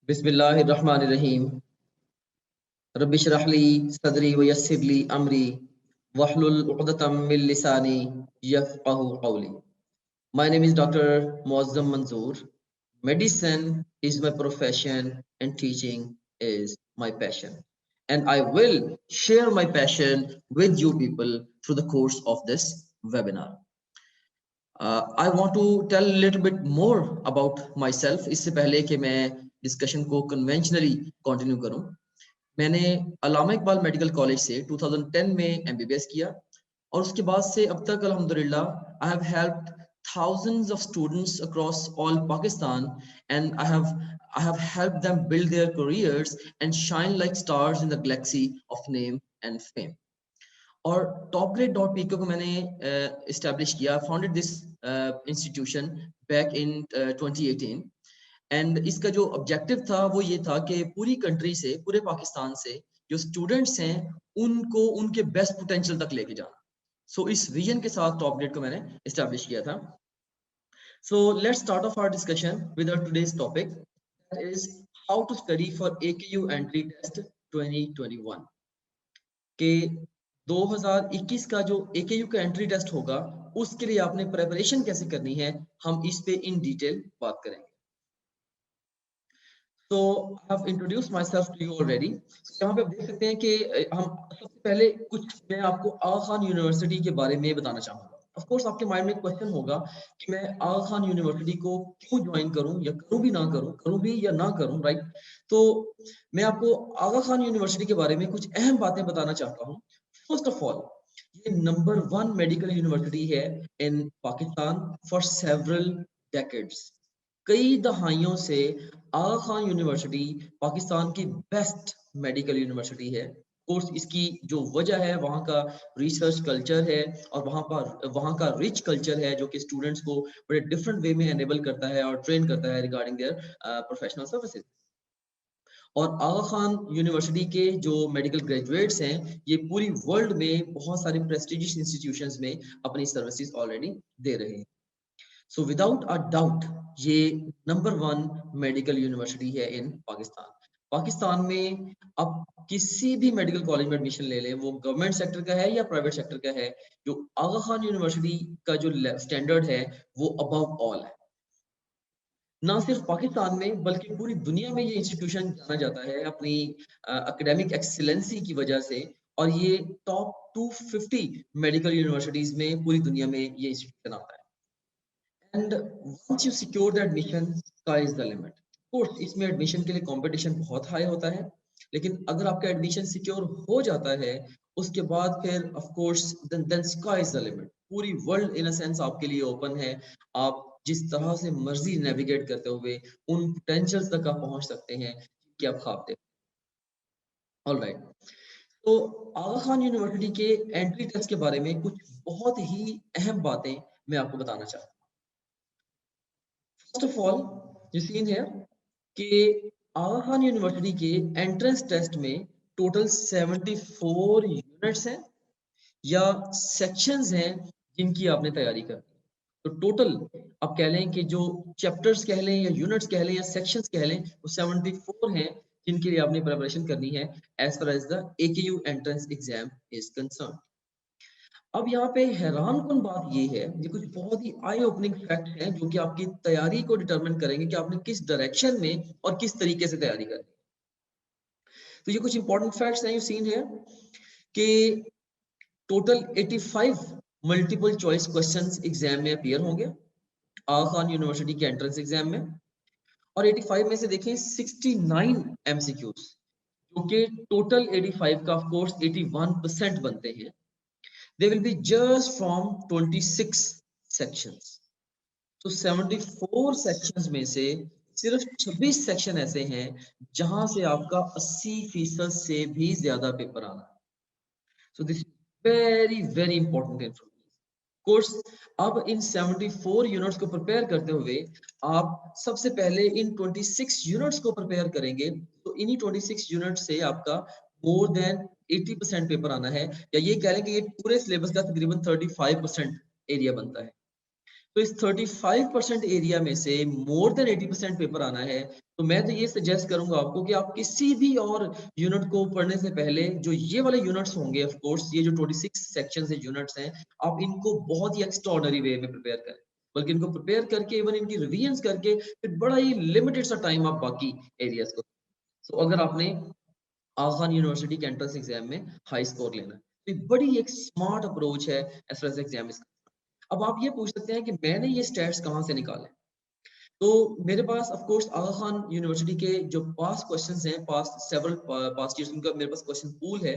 बिस्मिल्लाहिर्रहमानिर्रहीम। रब्बि इश्रह ली सदरी व यस्सिर ली अमरी वहलुल उक़दतम मिन लिसानी यफ़क़हू क़ौली। My name is Dr. Muazzam Manzoor. Medicine is my profession and teaching is my passion. And I will share my passion with you people through the course of this webinar. I want to tell a little bit more about myself. इससे पहले कि मैं discussion को conventionally continue करूं, मैंने अल्लामा Iqbal medical college से 2010 में MBBS किया और उसके बाद से अब तक अल्हम्दुलिल्लाह I have helped thousands of students across all Pakistan, and I have helped them build their careers and shine like stars in the galaxy of name and fame. और topgrade.pk को मैंने इस्टेब्लिश किया, founded this institution back in 2018 and इसका जो objective था वो ये था कि पूरी कंट्री से, पूरे पाकिस्तान से जो स्टूडेंट्स हैं उनको उनके बेस्ट पोटेंशियल तक लेके जाना। सो इस विजन के साथ टॉपग्रेड को मैंने इस्टेब्लिश किया था। So let's start off our discussion with our today's topic, that is how to study for AKU entry test 2021 के 2021 का जो एकेयू का एंट्री टेस्ट होगा उसके लिए आपने प्रिपरेशन कैसे करनी है, हम इस पे इन डिटेल बात करेंगे। तो I have introduce myself to you already. यहाँ पे आप देख सकते हैं कि हम सबसे पहले कुछ मैं आपको आगा खान यूनिवर्सिटी के बारे में बताना चाहूँगा। ऑफ कोर्स आपके माइंड में क्वेश्चन होगा कि मैं आगा खान यूनिवर्सिटी को क्यों ज्वाइन करूं या करूं भी ना करूं, करूं भी या ना करूं, राइट? तो मैं आपको आगा खान यूनिवर्सिटी के बारे में कुछ अहम बातें बताना चाहता हूं। फर्स्ट ऑफ ऑल, ये नंबर 1 मेडिकल यूनिवर्सिटी है इन पाकिस्तान फॉर सेवरल डेकेड्स। कई दहाइयों से आगा खान यूनिवर्सिटी पाकिस्तान की बेस्ट मेडिकल यूनिवर्सिटी है। कोर्स इसकी जो वजह है वहाँ का रिसर्च कल्चर है और वहाँ का रिच कल्चर है जो कि स्टूडेंट्स को बड़े डिफरेंट वे में एनेबल करता है और ट्रेन करता है रिगार्डिंग देयर प्रोफेशनल सर्विसेज। और आगा खान यूनिवर्सिटी के जो मेडिकल ग्रेजुएट्स हैं ये पूरी वर्ल्ड में बहुत सारे प्रेस्टिजियस इंस्टीट्यूशंस में अपनी सर्विसेज ऑलरेडी दे रहे हैं। सो विदाउट अ डाउट ये नंबर 1 मेडिकल यूनिवर्सिटी है इन पाकिस्तान। पाकिस्तान में आप किसी भी मेडिकल कॉलेज में एडमिशन ले लें, वो गवर्नमेंट सेक्टर का है या प्राइवेट सेक्टर का है, जो आगा खान यूनिवर्सिटी का जो स्टैंडर्ड है वो अबव ऑल है। ना सिर्फ पाकिस्तान में बल्कि पूरी दुनिया में ये इंस्टीट्यूशन जाना जाता है अपनी एकेडमिक एक्सीलेंसी की वजह से, और ये टॉप 250 मेडिकल यूनिवर्सिटीज में पूरी दुनिया में ये इंस्टीट्यूशन आता है। And once you secure the admission, sky is the limit. Course इसमें एडमिशन के लिए कंपटीशन बहुत हाई होता है, लेकिन अगर आपका एडमिशन सिक्योर हो जाता है उसके बाद फिर of course then sky is the limit. पूरी वर्ल्ड इन अ सेंस आपके लिए ओपन है। आप जिस तरह से मर्जी नेविगेट करते हुए उन पोटेंशियल्स तक आप पहुंच सकते हैं कि आप ख्वाब देखते हैं। ऑलराइट, तो आगा खान यूनिवर्सिटी के एंट्री टेस्ट के बारे में कुछ बहुत ही अहम बातें मैं आपको बताना चाहता हूँ। First of all, you seen here कि आगा खान यूनिवर्सिटी के एंट्रेंस टेस्ट में टोटल 74 यूनिट्स हैं या सेक्शंस हैं जिनकी आपने तैयारी करनी है। तो टोटल आप कह लें कि जो चैप्टर्स कह लें या यूनिट्स कह लें या सेक्शंस कह लें, वो 74 हैं जिनके लिए आपने प्रिपरेशन करनी है as far as the AKU entrance exam is concern. अब यहाँ पे हैरान कुन बात ये है, ये कुछ बहुत ही आई ओपनिंग फैक्ट हैं जो कि आपकी तैयारी को डिटरमिन करेंगे कि आपने किस डायरेक्शन में और किस तरीके से तैयारी करनी है। तो ये कुछ इंपॉर्टेंट फैक्ट्स हैं यू सीन हियर कि total 85 multiple choice questions exam में अपीयर होंगे आगा खान यूनिवर्सिटी के एंट्रेंस एग्जाम में, और 85 में से देखें 69 एमसीक्यूज, जो कि टोटल 85 का ऑफ कोर्स 81% बनते हैं। They will be just from 26 sections. तो 74 sections में से सिर्फ 26 सेक्शन ऐसे हैं जहां से आपका 80% से भी ज्यादा पेपर आना है। So this is very very important information. Course अब इन 74 यूनिट्स को प्रिपेयर करते हुए आप सबसे पहले इन 26 यूनिट्स को प्रिपेयर करेंगे, तो इन्हीं 26 यूनिट से आपका मोर देन 80% पेपर आना है, या ये कह लें कि ये पूरे सिलेबस का तकरीबन 35% एरिया बनता है। तो इस 35% एरिया में से मोर देन 80% पेपर आना है, तो मैं तो ये सजेस्ट करूंगा आपको कि आप किसी भी और यूनिट को पढ़ने से पहले जो ये वाले यूनिट्स होंगे, ऑफ कोर्स ये जो 26 सेक्शंस है, यूनिट्स हैं, आप इनको बहुत ही एक्स्ट्राऑर्डिनरी वे में प्रिपेयर करें, बल्कि इनको प्रिपेयर करके इवन इनकी रिवीजन करके फिर बड़ा ही लिमिटेड सा टाइम आप बाकी एरियाज को। तो अगर आपने आगा खान यूनिवर्सिटी के एंट्रेंस एग्जाम में हाई स्कोर लेना है, तो एक बड़ी एक स्मार्ट अप्रोच है एज फार एज एग्जाम। अब आप ये पूछ सकते हैं कि मैंने ये स्टैट्स कहाँ से निकाले, तो मेरे पास of course Aga Khan university के जो पास्ट क्वेश्चंस हैं, पास्ट सेवरल पास्ट ईयर्स, उनका मेरे पास क्वेश्चन पूल है।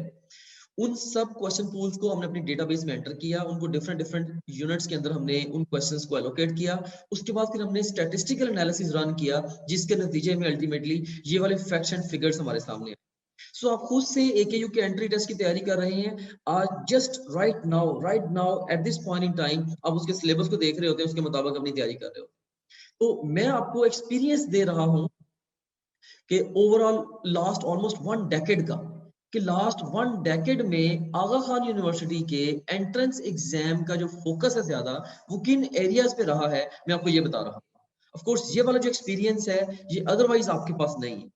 उन सब क्वेश्चन पूल्स को हमने अपनी डेटाबेस में एंटर किया, उनको डिफरेंट डिफरेंट यूनिट्स के अंदर हमने उन क्वेश्चंस को एलोकेट किया। उसके बाद फिर हमने स्टैटिस्टिकल एनालिसिस रन किया, जिसके नतीजे में अल्टीमेटली ये वाले फैक्ट्स एंड फिगर्स हमारे सामने आए। सो आप खुद से एकेयू के एंट्री टेस्ट की तैयारी कर रहे हैं आज, just right now at this point in time आप उसके सिलेबस को देख रहे होते हैं, उसके मुताबिक अपनी तैयारी कर रहे हो। तो मैं आपको एक्सपीरियंस दे रहा हूं कि ओवरऑल लास्ट ऑलमोस्ट 1 डेकेड का, कि लास्ट 1 डेकेड में आगा खान यूनिवर्सिटी के एंट्रेंस एग्जाम का जो फोकस है ज्यादा, वो किन एरियाज पे रहा है, मैं आपको ये बता रहा हूँ। ऑफ कोर्स ये वाला जो एक्सपीरियंस है ये अदरवाइज आपके पास नहीं है,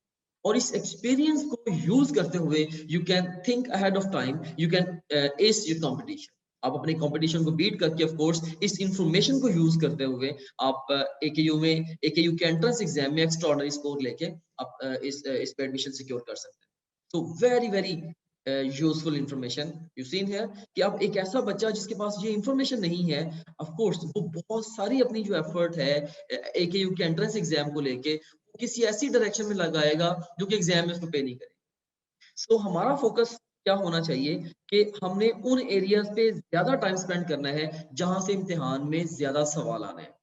और इस एक्सपीरियंस को यूज करते हुए you can think ahead of time, you can S your competition. आप अपने कंपटीशन को बीट करके ऑफ कोर्स इस इंफॉर्मेशन को यूज करते हुए आप एकेयू में, एकेयू के एंट्रेंस एग्जाम में एक्स्ट्राऑर्डिनरी स्कोर लेके आप इस पे एडमिशन सिक्योर कर सकते हैं। तो very very useful information you seen है कि आप एक ऐसा बच्चा जिसके पास ये इंफॉर्मेशन नहीं है, ऑफ कोर्स वो बहुत सारी अपनी जो एफर्ट है एकेयू के एंट्रेंस एग्जाम को लेके किसी ऐसी डायरेक्शन में लगाएगा जो कि एग्जाम में उसको पे नहीं करे। सो हमारा फोकस क्या होना चाहिए कि हमने उन एरियाज पे ज्यादा टाइम स्पेंड करना है जहां से इम्तिहान में ज्यादा सवाल आने हैं।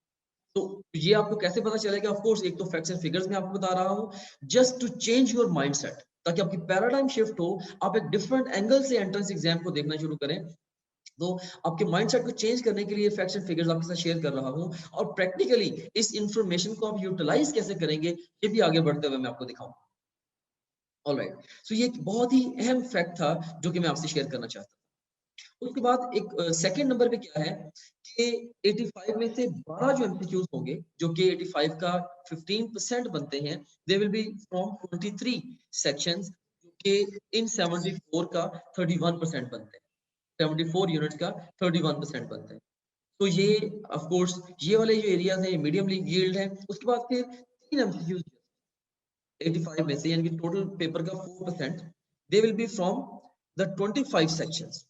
तो ये आपको कैसे पता चलेगा? ऑफ कोर्स एक तो फैक्ट्स एंड फिगर्स में आपको बता रहा हूं, just to change your mindset, ताकि आपकी पैराडाइम शिफ्ट हो, आप एक डिफरेंट एंगल से एंट्रेंस एग्जाम को देखना शुरू करें। तो आपके माइंडसेट को चेंज करने के लिए फैक्ट्स एंड फिगर्स आपके साथ शेयर कर रहा हूं, और प्रैक्टिकली इस इंफॉर्मेशन को आप यूटिलाइज कैसे करेंगे ये भी आगे बढ़ते हुए मैं आपको दिखाऊंगा। ऑलराइट, सो ये एक बहुत ही अहम फैक्ट था जो कि मैं आपसे शेयर करना चाहता हूँ। उसके बाद एक सेकंड नंबर पे क्या है कि 85 में से 12 जो एमसीक्यूज होंगे, जो कि 85 का 15% बनते हैं, they will be from 23 sections, जो कि इन 74 का 31% बनते हैं। 74 यूनिट्स का 31% बनते हैं। तो ये ऑफ कोर्स ये वाले जो एरियाज हैं ये मीडियम यील्ड है। उसके बाद फिर 3 एमसीक्यूज 85 में से, यानी कि टोटल पेपर का 4%, they will be from the 25 sections,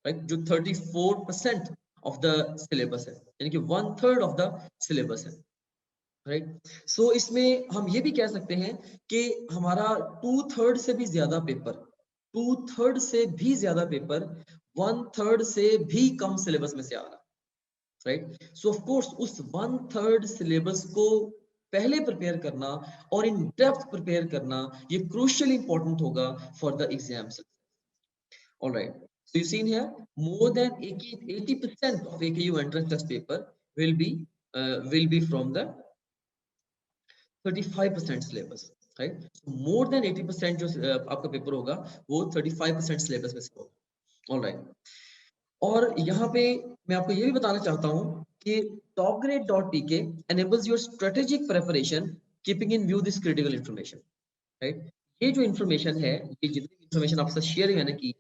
right, जो 34% ऑफ द सिलेबस है, यानी कि 1/3 ऑफ द सिलेबस है, राइट। सो इसमें हम ये भी कह सकते हैं कि हमारा 2/3 से भी ज्यादा पेपर, 2/3 से भी ज्यादा पेपर 1/3 से भी कम सिलेबस में से आ रहा है, राइट। सो ऑफ कोर्स उस 1/3 सिलेबस को पहले प्रिपेयर करना और इन डेप्थ प्रिपेयर करना ये क्रूशियली इंपॉर्टेंट होगा for the exam success. Alright, so you seen here more than 80% of AKU entrance test paper will be from the 35% syllabus, right. More than 80% जो आपका paper होगा वो 35% syllabus में से होगा। ऑलराइट, और यहाँ पे मैं आपको ये भी बताना चाहता हूँ कि topgrade.pk enables your strategic preparation keeping in view this critical information, right. ये जो इन्फॉर्मेशन है, ये जितनी इन्फॉर्मेशन आपसे शेयर मैंने की,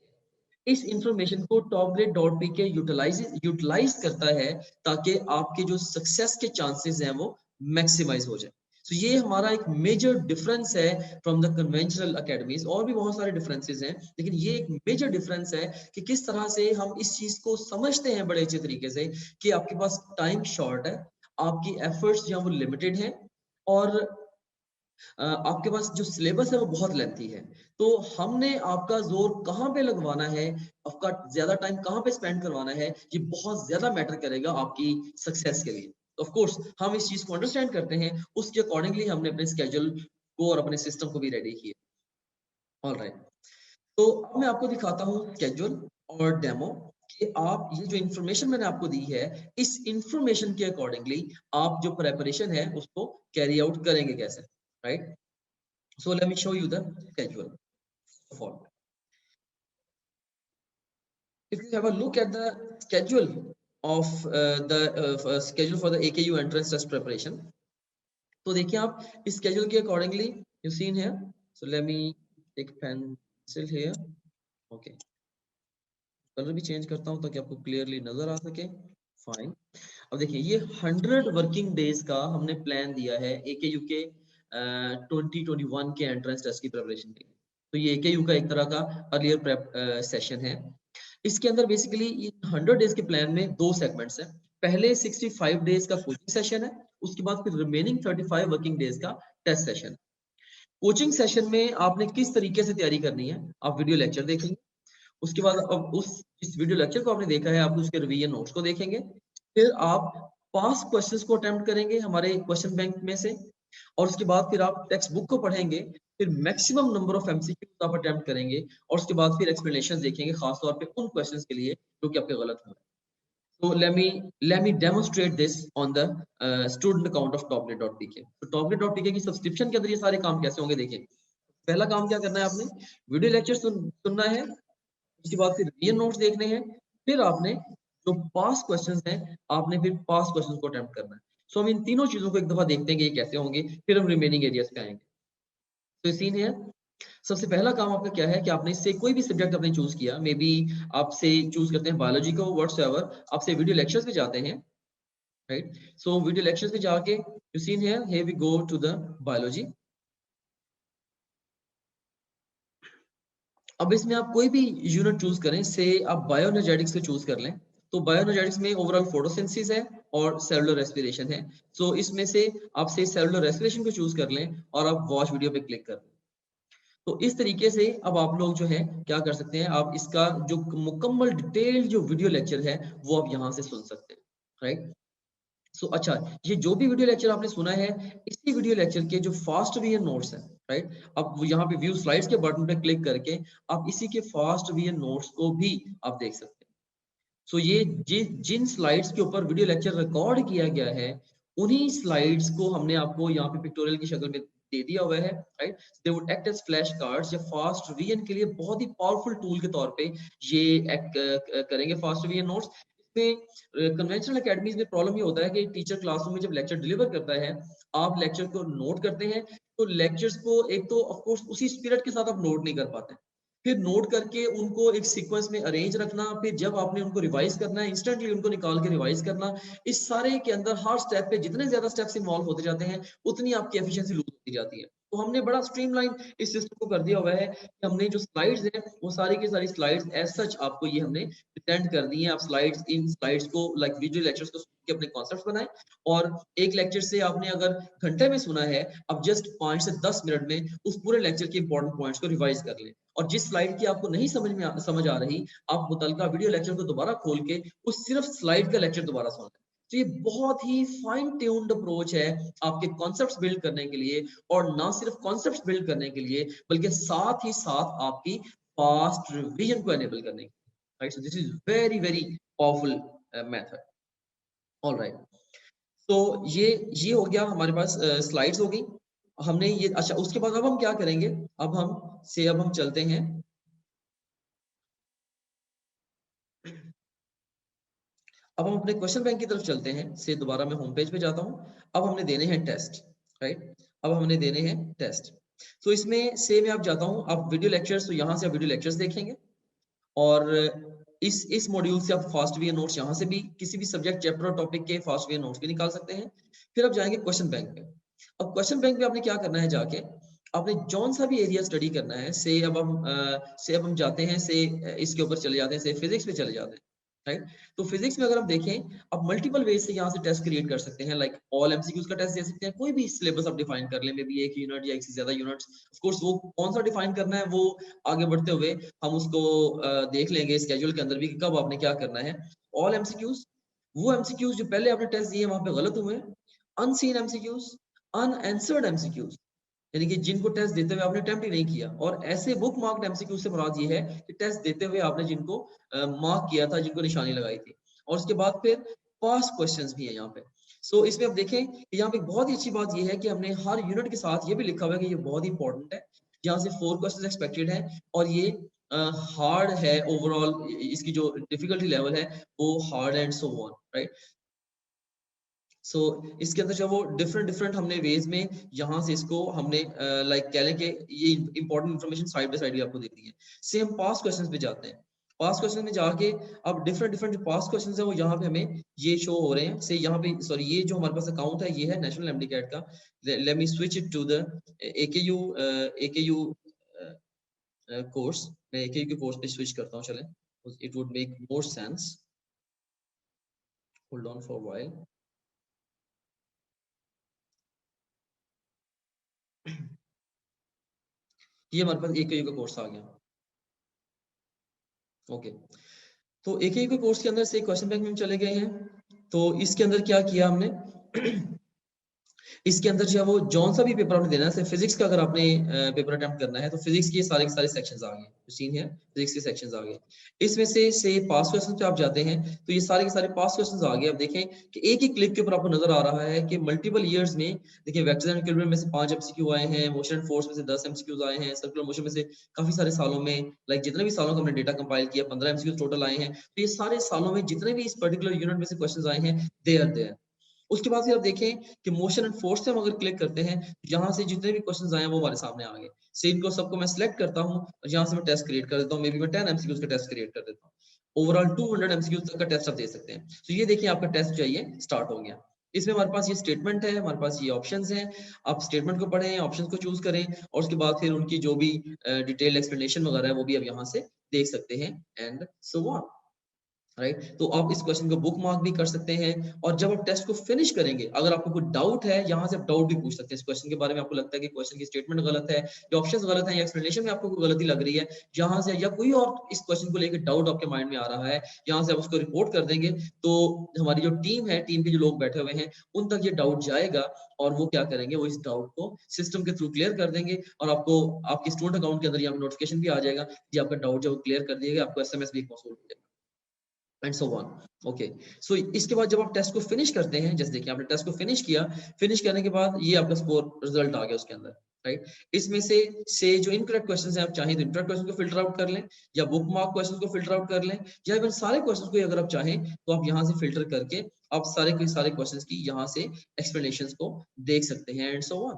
इस इंफॉर्मेशन को topgrade.pk यूटिलाइज करता है ताकि आपके जो सक्सेस के चांसेस हैं वो मैक्सिमाइज हो जाए। तो ये हमारा एक मेजर डिफरेंस है फ्रॉम द कन्वेंशनल एकेडमीज। और भी बहुत सारे डिफरेंसेस हैं, लेकिन ये एक मेजर डिफरेंस है कि किस तरह से हम इस चीज को समझते हैं बड़े अच्छे तरीके से कि आपके पास टाइम शॉर्ट है, आपकी एफर्ट्स जो वो लिमिटेड है, और आपके पास जो सिलेबस है वो बहुत लेंथी है। तो हमने आपका जोर कहाँ पे लगवाना है, आपका ज्यादा टाइम कहाँ पे स्पेंड करवाना है, ये बहुत ज्यादा मैटर करेगा आपकी सक्सेस के लिए। ऑफ कोर्स हम इस चीज को अंडरस्टैंड करते हैं, उसके अकॉर्डिंगली हमने अपने स्केड्यूल को और अपने सिस्टम को भी रेडी किया। ऑलराइट, तो अब मैं आपको दिखाता हूँ स्केड्यूल और डेमो कि आप ये जो इंफॉर्मेशन मैंने आपको दी है, इस इंफॉर्मेशन के अकॉर्डिंगली आप जो प्रेपरेशन है उसको कैरी आउट करेंगे कैसे, right. So let me show you the schedule of all. If you have a look at the schedule of the schedule for the AKU entrance test preparation. तो देखिए आप इस schedule के accordingly you seen here. So let me take pencil here. Okay. Colour भी change करता हूँ ताकि आपको क्लियरली नजर आ सके. फाइन. अब देखिए ये 100 वर्किंग डेज का हमने प्लान दिया है AKU के 2021 के एंट्रेंस टेस्ट की प्रिपरेशन के लिए. तो ये AKU का एक तरह का अर्लियर प्रेप सेशन है. इसके अंदर बेसिकली 100 डेज के प्लान में दो सेगमेंट्स हैं. पहले 65 डेज का कोचिंग सेशन है, उसके बाद फिर रिमेनिंग 35 वर्किंग डेज का टेस्ट सेशन. कोचिंग सेशन में आपने किस तरीके से तैयारी करनी है, आप वीडियो लेक्चर देखेंगे. उसके बाद अब इस वीडियो लेक्चर को आपने देखा है, आप उसके रिवीजन नोट्स को देखेंगे. फिर आप पास्ट क्वेश्चंस को अटेम्प्ट करेंगे हमारे क्वेश्चन बैंक में से, और उसके बाद फिर आप टेक्स्ट बुक को पढ़ेंगे. फिर मैक्सिमम नंबर ऑफ एमसीक्यूज आप अटेम्प्ट करेंगे, और उसके बाद फिर एक्सप्लेनेशन देखेंगे खास तौर पे उन क्वेश्चंस के लिए जो कि आपके गलत हुए. So let me demonstrate this on the student account of toplet.pk. तो toplet.pk की सब्सक्रिप्शन के अंदर ये सारे काम कैसे होंगे देखिए. पहला काम क्या करना है, आपने वीडियो लेक्चर सुनना है, उसके बाद फिर रिवीजन नोट्स देखने हैं, फिर आपने जो पास्ट क्वेश्चंस हैं आपने फिर पास्ट क्वेश्चंस को अटेम्प्ट करना है. सो हम इन तीनों चीजों को एक दफा देखते हैं कि ये कैसे होंगे, फिर हम रिमेनिंग एरियाज पे आएंगे. तो सीन है, सबसे पहला काम आपका क्या है कि आपने इससे कोई भी सब्जेक्ट आपने चूज किया, मे बी आपसे चूज करते हैं बायोलॉजी को, व्हाटसएवर, आपसे वीडियो लेक्चर्स पे जाते हैं, राइट. सो वीडियो लेक्चर्स पे जाके you seen here we go to the biology. अब इसमें आप कोई भी यूनिट चूज करें, से आप बायोएनर्जेटिक्स को चूज कर लें. तो बायोएनर्जेटिक्स में ओवरऑल फोटोसिंथेसिस है और सेलुलर रेस्पिरेशन है. सो इसमें से आप से सेलुलर रेस्पिरेशन को चूज कर लें और आप वॉच वीडियो पे क्लिक कर लें. तो इस तरीके से अब आप लोग जो है क्या कर सकते हैं, आप इसका जो मुकम्मल डिटेल जो वीडियो लेक्चर है वो आप यहाँ से सुन सकते हैं, राइट. सो अच्छा, ये जो भी वीडियो लेक्चर आपने सुना है, इसी वीडियो लेक्चर के जो फास्ट रिवीजन नोट्स हैं, राइट, अब यहाँ पे व्यू स्लाइड्स के बटन पे क्लिक करके आप इसी के फास्ट रिवीजन नोट्स को भी आप देख सकते हैं. सो ये जिन स्लाइड्स के ऊपर वीडियो लेक्चर रिकॉर्ड किया गया है, उन्हीं स्लाइड्स को हमने आपको यहाँ पे पिक्टोरियल की शक्ल में दे दिया हुआ है, right. They would act as flash cards या फास्ट रिवीजन के लिए बहुत ही पावरफुल टूल के तौर पे ये एक्ट करेंगे फास्ट रिवीजन नोट्स. इसमें कन्वेंशनल एकेडमीज में प्रॉब्लम ये होता है कि टीचर क्लासरूम में जब लेक्चर डिलीवर करता है, आप लेक्चर को नोट करते हैं, तो लेक्चर्स को एक तो ऑफ कोर्स उसी स्पिरिट के साथ आप नोट नहीं कर पाते, फिर नोट करके उनको एक सीक्वेंस में अरेंज रखना, फिर जब आपने उनको रिवाइज करना है इंस्टेंटली उनको निकाल के रिवाइज करना. इस सारे के अंदर हर स्टेप पे जितने ज्यादा स्टेप्स इन्वॉल्व होते जाते हैं, उतनी आपकी एफिशिएंसी लूज होती जाती है. तो हमने बड़ा स्ट्रीमलाइन इस सिस्टम को कर दिया हुआ है कि हमने जो स्लाइड्स हैं वो सारी की सारी स्लाइड्स एज सच आपको ये हमने प्रेजेंट कर दी है. आप स्लाइड्स, इन स्लाइड्स को लाइक वीडियो लेक्चर्स को सुन के अपने कॉन्सेप्ट्स बनाएं, और एक लेक्चर से आपने अगर घंटे में सुना है, अब जस्ट 5 से 10 मिनट में उस पूरे लेक्चर के इंपॉर्टेंट पॉइंट्स को रिवाइज कर लें. और जिस स्लाइड की आपको नहीं समझ आ रही, आप मुतलका वीडियो लेक्चर को दोबारा खोल के उस सिर्फ स्लाइड का लेक्चर दोबारा सुन लें. तो ये बहुत ही फाइन ट्यून्ड अप्रोच है आपके कॉन्सेप्ट्स बिल्ड करने के लिए, और ना सिर्फ कॉन्सेप्ट्स बिल्ड करने के लिए बल्कि साथ ही साथ आपकी फास्ट रिवीजन को एनेबल करने के लिए, right. So this is very very powerful method. Alright, तो ये हो गया हमारे पास, स्लाइड्स हो गई हमने ये. अच्छा, उसके बाद अब हम क्या करेंगे, अब हम चलते हैं, अब हम अपने क्वेश्चन बैंक की तरफ चलते हैं. से दोबारा मैं होम पेज पे जाता हूं. अब हमने देने हैं टेस्ट, राइट. अब हमने देने हैं टेस्ट. तो इसमें से मैं आप जाता हूं, आप वीडियो लेक्चर्स, तो यहाँ से आप वीडियो लेक्चर्स देखेंगे, और इस मॉड्यूल से आप फास्ट वे नोट्स यहाँ से भी किसी भी सब्जेक्ट चैप्टर और टॉपिक के फास्ट वे नोट्स भी निकाल सकते हैं. फिर आप जाएंगे क्वेश्चन बैंक पे. अब क्वेश्चन बैंक में आपने क्या करना है, जाके आपने जौन सा भी एरिया स्टडी करना है, से अब हम जाते हैं, से इसके ऊपर चले जाते हैं, से फिजिक्स पे चले जाते हैं, राइट. तो फिजिक्स में अगर हम देखें, आप मल्टीपल वेज से यहाँ से टेस्ट क्रिएट कर सकते हैं, लाइक ऑल एमसीक्यूज का टेस्ट दे सकते हैं, कोई भी सिलेबस आप डिफाइन कर ले, मे बी एक यूनिट या एक से ज्यादा यूनिट्स. ऑफ कोर्स वो कौन सा डिफाइन करना है वो आगे बढ़ते हुए हम उसको देख लेंगे स्केड्यूल के अंदर भी कि कब आपने क्या करना है. ऑल एमसीक्यूज, वो एमसीक्यूज जो पहले आपने टेस्ट दिए वहां पे गलत हुए. अनसीन एमसीक्यूज, अनआंसर्ड एमसीक्यूज, यानी कि जिनको टेस्ट देते हुए आपने अटेम्प्ट ही नहीं किया. और ऐसे बुक मार्क्ड एमसीक्यू से मुराद ये है कि टेस्ट देते हुए आपने जिनको मार्क किया था, जिनको निशानी लगाई थी. और उसके बाद फिर पास्ट क्वेश्चंस भी है यहाँ पे. सो इसमें आप देखें कि यहाँ पे बहुत ही अच्छी बात ये है कि हमने हर यूनिट के साथ ये भी लिखा हुआ है कि ये बहुत ही इंपॉर्टेंट है, यहाँ से 4 क्वेश्चंस एक्सपेक्टेड है, और ये हार्ड है ओवरऑल, इसकी जो डिफिकल्टी लेवल है वो hard and so on, right. So इसके अंदर जब वो डिफरेंट डिफरेंट हमने वेज में यहाँ से इसको हमने लाइक कह लें कि ये important information side by side आपको दे दी है। से हम पास क्वेश्चंस पे जाते हैं। पास क्वेश्चन में जाके अब डिफरेंट डिफरेंट जो पास क्वेश्चंस है वो यहाँ पे हमें ये शो हो रहे हैं। से यहाँ पे सॉरी, ये जो हमारे पास अकाउंट है ये है नेशनल एमडी कैट का। Let me switch it to the AKU course. मैं एकेयू के कोर्स पे स्विच करता हूँ, चलें, it would make more sense. Hold on for while. ये हमारे पास एकेयू का कोर्स आ गया। ओके, तो एकेयू के कोर्स के अंदर से क्वेश्चन बैंक में चले गए हैं। तो इसके अंदर क्या किया हमने इसके अंदर जो है वो जौन सा भी पेपर आपने देना है, फिजिक्स का अगर आपने पेपर अटेम्प्ट करना है तो फिजिक्स के सारे सेक्शंस आ गए, सीन है फिजिक्स के सेक्शंस आ गए। इसमें से पास क्वेश्चन पे आप जाते हैं तो ये सारे के सारे पास क्वेश्चंस आ गए। अब देखें कि एक ही क्लिक के ऊपर आपको नजर आ रहा है कि मल्टीपल ईयर्स में देखिए वेक्टर्स एंड इक्विलिब्रियम में से 5 एमसीक्यू आए हैं, मोशन एंड फोर्स में से 10 एमसीक्यूज आए हैं, सर्कुलर मोशन में से काफी सारे सालों में लाइक जितने भी सालों का हमने डेटा कंपाइल किया 15 एमसीक्यू टोटल आए हैं। तो ये सारे सालों में जितने भी इस पर्टिकुलर यूनिट में से क्वेश्चंस आए हैं दे आर देयर। उसके बाद फिर आप देखें कि मोशन एंड फोर्स से हम अगर क्लिक करते हैं, यहाँ से जितने भी क्वेश्चंस आए हैं वो हमारे सामने आ गए। से इनको सबको मैं सिलेक्ट करता हूँ और यहाँ से मैं टेस्ट क्रिएट कर देता हूँ। मे बी मैं 10 एमसीक्यूज का टेस्ट क्रिएट कर देता हूँ। ओवरऑल 200 एमसीक्यूज तक का टेस्ट आप दे सकते हैं। तो ये देखिए आपका टेस्ट जो है ये स्टार्ट हो गया। इसमें हमारे पास ये स्टेटमेंट है, हमारे पास ये ऑप्शंस हैं। आप स्टेटमेंट को पढ़ें, ऑप्शंस को चूज करें और उसके बाद फिर उनकी जो भी डिटेल एक्सप्लेनेशन वगैरह है वो भी आप यहाँ से देख सकते हैं एंड सो ऑन, राइट। तो आप इस क्वेश्चन को बुक मार्क भी कर सकते हैं और जब आप टेस्ट को फिनिश करेंगे अगर आपको कोई डाउट है यहाँ से आप डाउट भी पूछ सकते हैं इस क्वेश्चन के बारे में। आपको लगता है कि क्वेश्चन की स्टेटमेंट गलत है या ऑप्शंस गलत है या एक्सप्लेनेशन में आपको कोई गलती लग रही है यहाँ से, या कोई और इस क्वेश्चन को लेकर डाउट आपके माइंड में आ रहा है, यहाँ से आप उसको रिपोर्ट कर देंगे तो हमारी जो टीम है, टीम के जो लोग बैठे हुए हैं उन तक ये डाउट जाएगा और वो क्या करेंगे, वो इस डाउट को सिस्टम के थ्रू क्लियर कर देंगे और आपको आपके स्टूडेंट अकाउंट के अंदर यहाँ नोटिफिकेशन भी आ जाएगा कि आपका डाउट जो क्लियर कर दिया गया, आपको एसएमएस भी मौसूल हो जाएगा एंड सो ऑन। ओके, सो इसके बाद जब आप टेस्ट को फिनिश करते हैं, जैसे देखिए आपने टेस्ट को फिनिश किया, फिनिश करने के बाद ये आपका स्कोर रिजल्ट आ गया उसके अंदर, राइट। इसमें से जो इनकरेक्ट क्वेश्चंस हैं आप चाहें तो इनकरेक्ट क्वेश्चन को फिल्टर आउट कर लें या बुक मार्क क्वेश्चन को फिल्टर आउट कर लें या इवन सारे क्वेश्चंस को अगर आप चाहें तो आप यहाँ से फिल्टर करके आप सारे के सारे क्वेश्चंस की यहाँ से एक्सप्लेनेशंस को देख सकते हैं एंड सो ऑन।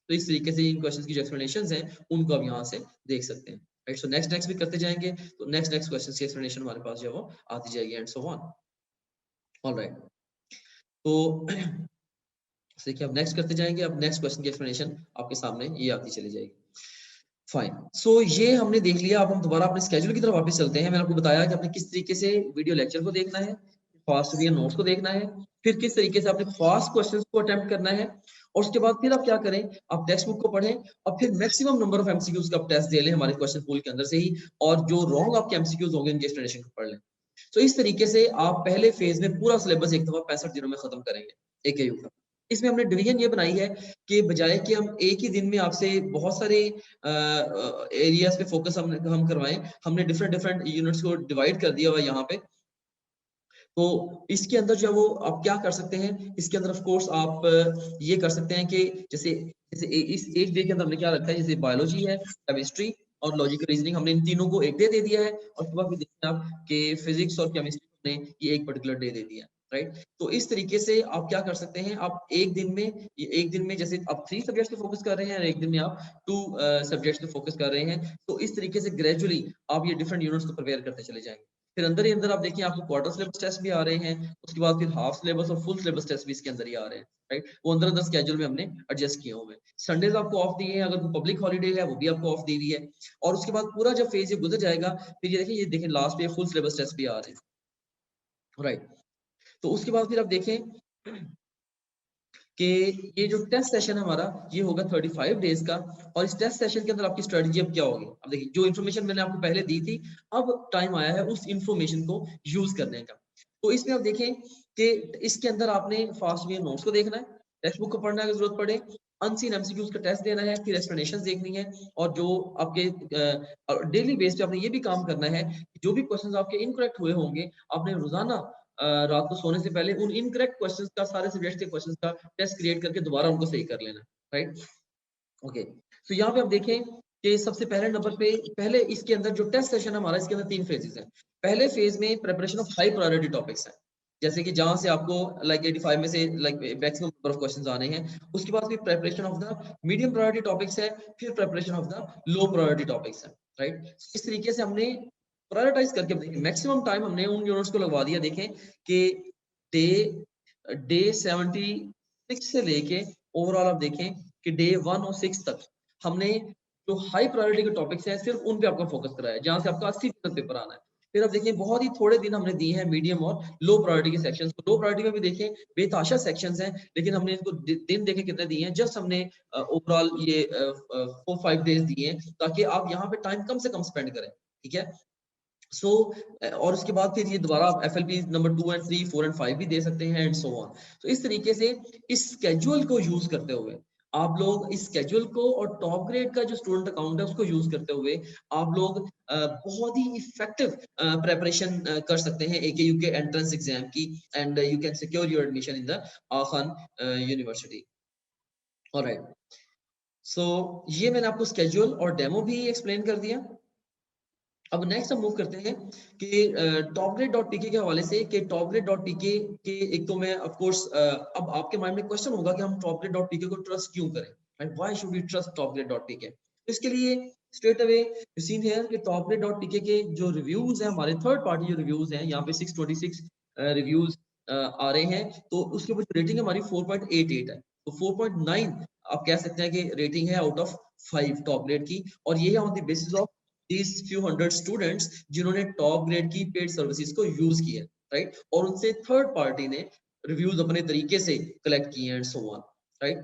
तो इस तरीके से इन क्वेश्चंस की जो एक्सप्लेनेशंस हैं उनको आप यहाँ से देख सकते हैं, राइट। सो नेक्स्ट भी करते जाएंगे तो नेक्स्ट क्वेश्चंस की एक्सप्लेनेशन हमारे पास जो है वो आती जाएगी एंड सो ऑन। ऑलराइट, तो देखिए अब नेक्स्ट करते जाएंगे। अब नेक्स्ट क्वेश्चन की एक्सप्लेनेशन आपके सामने ये आती चली जाएगी। फाइन, सो ये हमने देख लिया। अब हम दोबारा अपने स्केड्यूल की तरफ वापस चलते हैं। मैंने आपको बताया कि आपने किस तरीके से वीडियो लेक्चर को देखना है, फास्ट वीडियो नोट्स को देखना है, फिर किस तरीके से आपने फास्ट क्वेश्चंस को अटेम्प्ट करना है और उसके बाद फिर आप क्या करें, आप टेक्स्ट बुक को पढ़ें और फिर मैक्सिमम नंबर ऑफ एमसीक्यूज का आप टेस्ट दे लें हमारे क्वेश्चन पूल के अंदर से ही, और जो रॉन्ग आपके एमसीक्यूज होंगे उनकी एक्सप्लेनेशन को पढ़ लें। तो इस तरीके से आप पहले फेज में पूरा सिलेबस एक दफा 65 दिनों में खत्म करेंगे एकेयू का। इसमें हमने डिवीजन ये बनाई है कि बजाय कि हम एक ही दिन में आपसे बहुत सारे एरियाज पे फोकस हम करवाएं, हमने डिफरेंट डिफरेंट यूनिट्स को डिवाइड कर दिया हुआ यहाँ पे। तो इसके अंदर जो है वो आप क्या कर सकते हैं, इसके अंदर ऑफ कोर्स आप ये कर सकते हैं कि जैसे जैसे इस एक डे के अंदर हमने क्या रखा है, जैसे बायोलॉजी है, केमिस्ट्री और लॉजिकल रीजनिंग, हमने इन तीनों को एक डे दे दिया है और उसके बाद देखिए आप कि फिजिक्स और केमिस्ट्री ने ये एक पर्टिकुलर डे दे दिया, राइट। तो इस तरीके से आप क्या कर सकते हैं, आप एक दिन में जैसे आप 3 सब्जेक्ट्स पे फोकस कर रहे हैं और एक दिन में आप 2 सब्जेक्ट्स पे फोकस कर रहे हैं। तो इस तरीके से ग्रेजुअली आप ये डिफरेंट यूनिट्स को प्रिपेयर करते चले जाएंगे। फिर अंदर ही अंदर आप देखिए आपको क्वार्टर सिलेबस टेस्ट भी आ रहे हैं, उसके बाद फिर हाफ सिलेबस और फुल सिलेबस टेस्ट भी इसके अंदर ही आ रहे हैं, राइट। वो अंदर अंदर स्केड्यूल में हमने एडजस्ट किए हुए हैं। संडेज आपको ऑफ दिए हैं, अगर पब्लिक हॉलीडे है वो भी आपको ऑफ दी हुई है। और उसके बाद पूरा जब फेज ये गुजर जाएगा फिर ये देखें लास्ट पे फुल सिलेबस टेस्ट भी आ रहे हैं, राइट। तो उसके बाद फिर आप देखें कि ये जो टेस्ट सेशन है हमारा ये होगा 35 डेज का। और इस टेस्ट सेशन के अंदर आपकी स्ट्रेटजी अब क्या होगी, अब देखिए जो इन्फॉर्मेशन मैंने आपको पहले दी थी अब टाइम आया है उस इन्फॉर्मेशन को यूज करने का। तो इसमें आप देखें कि इसके अंदर आपने फास्ट वे नोट्स को देखना है, टेक्स्ट बुक को पढ़ना है अगर जरूरत पड़े, अनसीन एमसीक्यूज का टेस्ट देना है, फिर एक्सप्लेनेशंस देखनी है और जो आपके डेली बेस पे आपने ये भी काम करना है कि जो भी क्वेश्चंस आपके इनकरेक्ट हुए होंगे आपने रोजाना रात को सोने से पहले उन इनकरेक्ट क्वेश्चंस का, सारे सब्जेक्ट के क्वेश्चंस का टेस्ट क्रिएट करके दोबारा उनको सही कर लेना, राइट। ओके, तो यहाँ पे आप देखें कि सबसे पहले नंबर पे पहले इसके अंदर जो टेस्ट सेशन हमारा, इसके अंदर 3 फेजेस हैं। पहले फेज में preparation of high priority topics है, जैसे कि जहां से आपको लाइक 85 में से like maximum number of questions आने हैं। उसके बाद फिर preparation of the medium priority topics है, फिर preparation of the low priority topics है, राइट। इस तरीके से हमने प्रायोरिटाइज करके देखिए मैक्सिमम टाइम हमने उन यूनिट्स को लगवा दिया। देखें कि डे डे 76 से लेके ओवरऑल आप देखें कि डे 1 और 6 तक हमने जो हाई प्रायोरिटी के टॉपिक्स हैं सिर्फ उन पे आपका फोकस कराया है, जहां से आपका 80% पेपर आना है। फिर आप देखिए बहुत ही थोड़े दिन हमने दिए हैं मीडियम और लो प्रायोरिटी के सेक्शंस को। लो प्रायोरिटी में भी देखें बेताशा सेक्शंस हैं, लेकिन हमने इनको दिन देखें कितने दिए हैं, जस्ट हमने ओवरऑल ये 4-5 डेज दिए हैं, ताकि आप यहाँ पे टाइम कम से कम स्पेंड करें, ठीक है। सो और उसके बाद फिर ये दोबारा आप FLP नंबर 2 एंड 3, 4 एंड 5 भी दे सकते हैं एंड सो ऑन। तो इस तरीके से इस स्केड्यूल को यूज करते हुए आप लोग इस स्केड्यूल को और टॉप ग्रेड का जो स्टूडेंट अकाउंट है उसको यूज करते हुए आप लोग बहुत ही इफेक्टिव प्रेपरेशन कर सकते हैं AKU के एंट्रेंस एग्जाम की, and you can secure your admission in the Khan university. Alright, so ये मैंने आपको स्केड्यूल और डेमो भी एक्सप्लेन कर दिया। अब नेक्स्ट हम मूव करते हैं कि topgrade.tk के हवाले से कि topgrade.tk के एक तो मैं ऑफ कोर्स अब आपके माइंड में क्वेश्चन होगा कि हम topgrade.tk को ट्रस्ट क्यों करें, right, why should we trust topgrade.tk। तो इसके लिए स्ट्रेट अवे सीन है कि topgrade.tk के जो रिव्यूज हैं, हमारे थर्ड पार्टी जो रिव्यूज हैं, यहाँ पे 626 रिव्यूज आ रहे हैं, तो उसके ऊपर रेटिंग हमारी 4.88 है। तो 4.9 आप कह सकते हैं कि रेटिंग है आउट ऑफ 5 टॉप ग्रेड की, और ये है on the basis of these few hundred students जिन्होंने टॉप ग्रेड की पेड सर्विसेज को यूज किया, राइट, और उनसे थर्ड पार्टी ने रिव्यूज अपने तरीके से कलेक्ट किए एंड सो ऑन, राइट।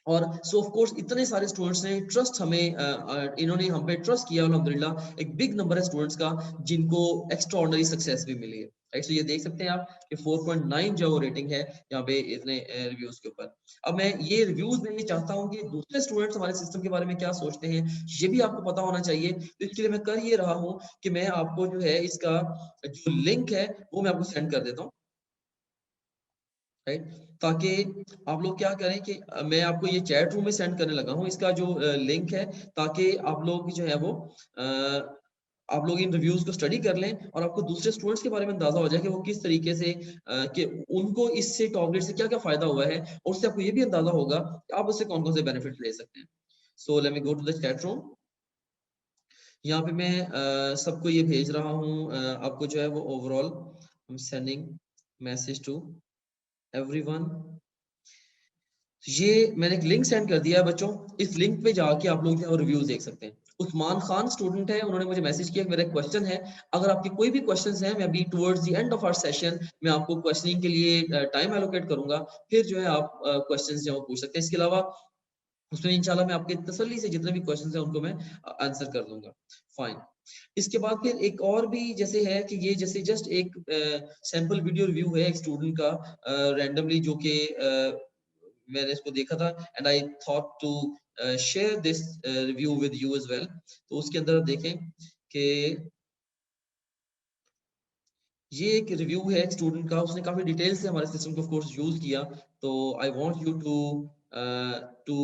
और सो ऑफ कोर्स इतने सारे स्टूडेंट्स ने ट्रस्ट हमें इन्होंने हम पे ट्रस्ट किया, अल्हम्दुलिल्लाह एक बिग नंबर है स्टूडेंट्स का जिनको एक्स्ट्रा ऑर्डिनरी सक्सेस भी मिली है, राइट। सो ये देख सकते हैं आप कि 4.9 जो रेटिंग है यहाँ पे इतने रिव्यूज के ऊपर। अब मैं ये रिव्यूज में ये चाहता हूँ कि दूसरे स्टूडेंट्स हमारे सिस्टम के बारे में क्या सोचते हैं ये भी आपको पता होना चाहिए। तो इसके लिए मैं कर ये रहा हूँ कि मैं आपको जो है इसका जो लिंक है वो मैं आपको सेंड कर देता हूँ, राइट, ताकि आप लोग क्या करें कि मैं आपको ये चैट रूम में सेंड करने लगा हूँ इसका जो लिंक है, ताकि आप लोग जो है वो आप लोग इन रिव्यूज को स्टडी कर लें और आपको दूसरे स्टूडेंट्स के बारे में अंदाजा हो जाए कि वो किस तरीके से कि उनको इससे टॉप ग्रेड से क्या क्या फायदा हुआ है, और उससे आपको ये भी अंदाजा होगा कि आप उससे कौन कौन से बेनिफिट ले सकते हैं। So let me go to the chat room. यहाँ पे मैं सबको ये भेज रहा हूँ, आपको जो है वो overall I am sending message to everyone. ये मैंने एक लिंक सेंड कर दिया है बच्चों, इस लिंक पे जाके आप लोग रिव्यूज देख सकते हैं। उस्मान खान स्टूडेंट है, उन्होंने मुझे मैसेज किया, मेरा क्वेश्चन है, अगर आपके कोई भी क्वेश्चंस हैं मैं अभी towards the end of our session मैं आपको क्वेश्चनिंग के लिए टाइम एलोकेट करूंगा, फिर जो है आप क्वेश्चंस जो पूछ सकते हैं। इसके अलावा उसमें इंशाल्लाह मैं आपके तसल्ली से जितने भी क्वेश्चंस हैं उनको मैं आंसर कर दूंगा। फाइन, इसके बाद फिर एक और भी जैसे है कि ये जैसे जस्ट एक सैंपल वीडियो रिव्यू है एक स्टूडेंट का रैंडमली जो कि मैंने इसको देखा था and I thought to share this review with you as well. तो उसके अंदर आप देखें कि ये एक रिव्यू है एक स्टूडेंट का, उसने काफी डिटेल से हमारे सिस्टम को ऑफ कोर्स यूज किया। तो I want you to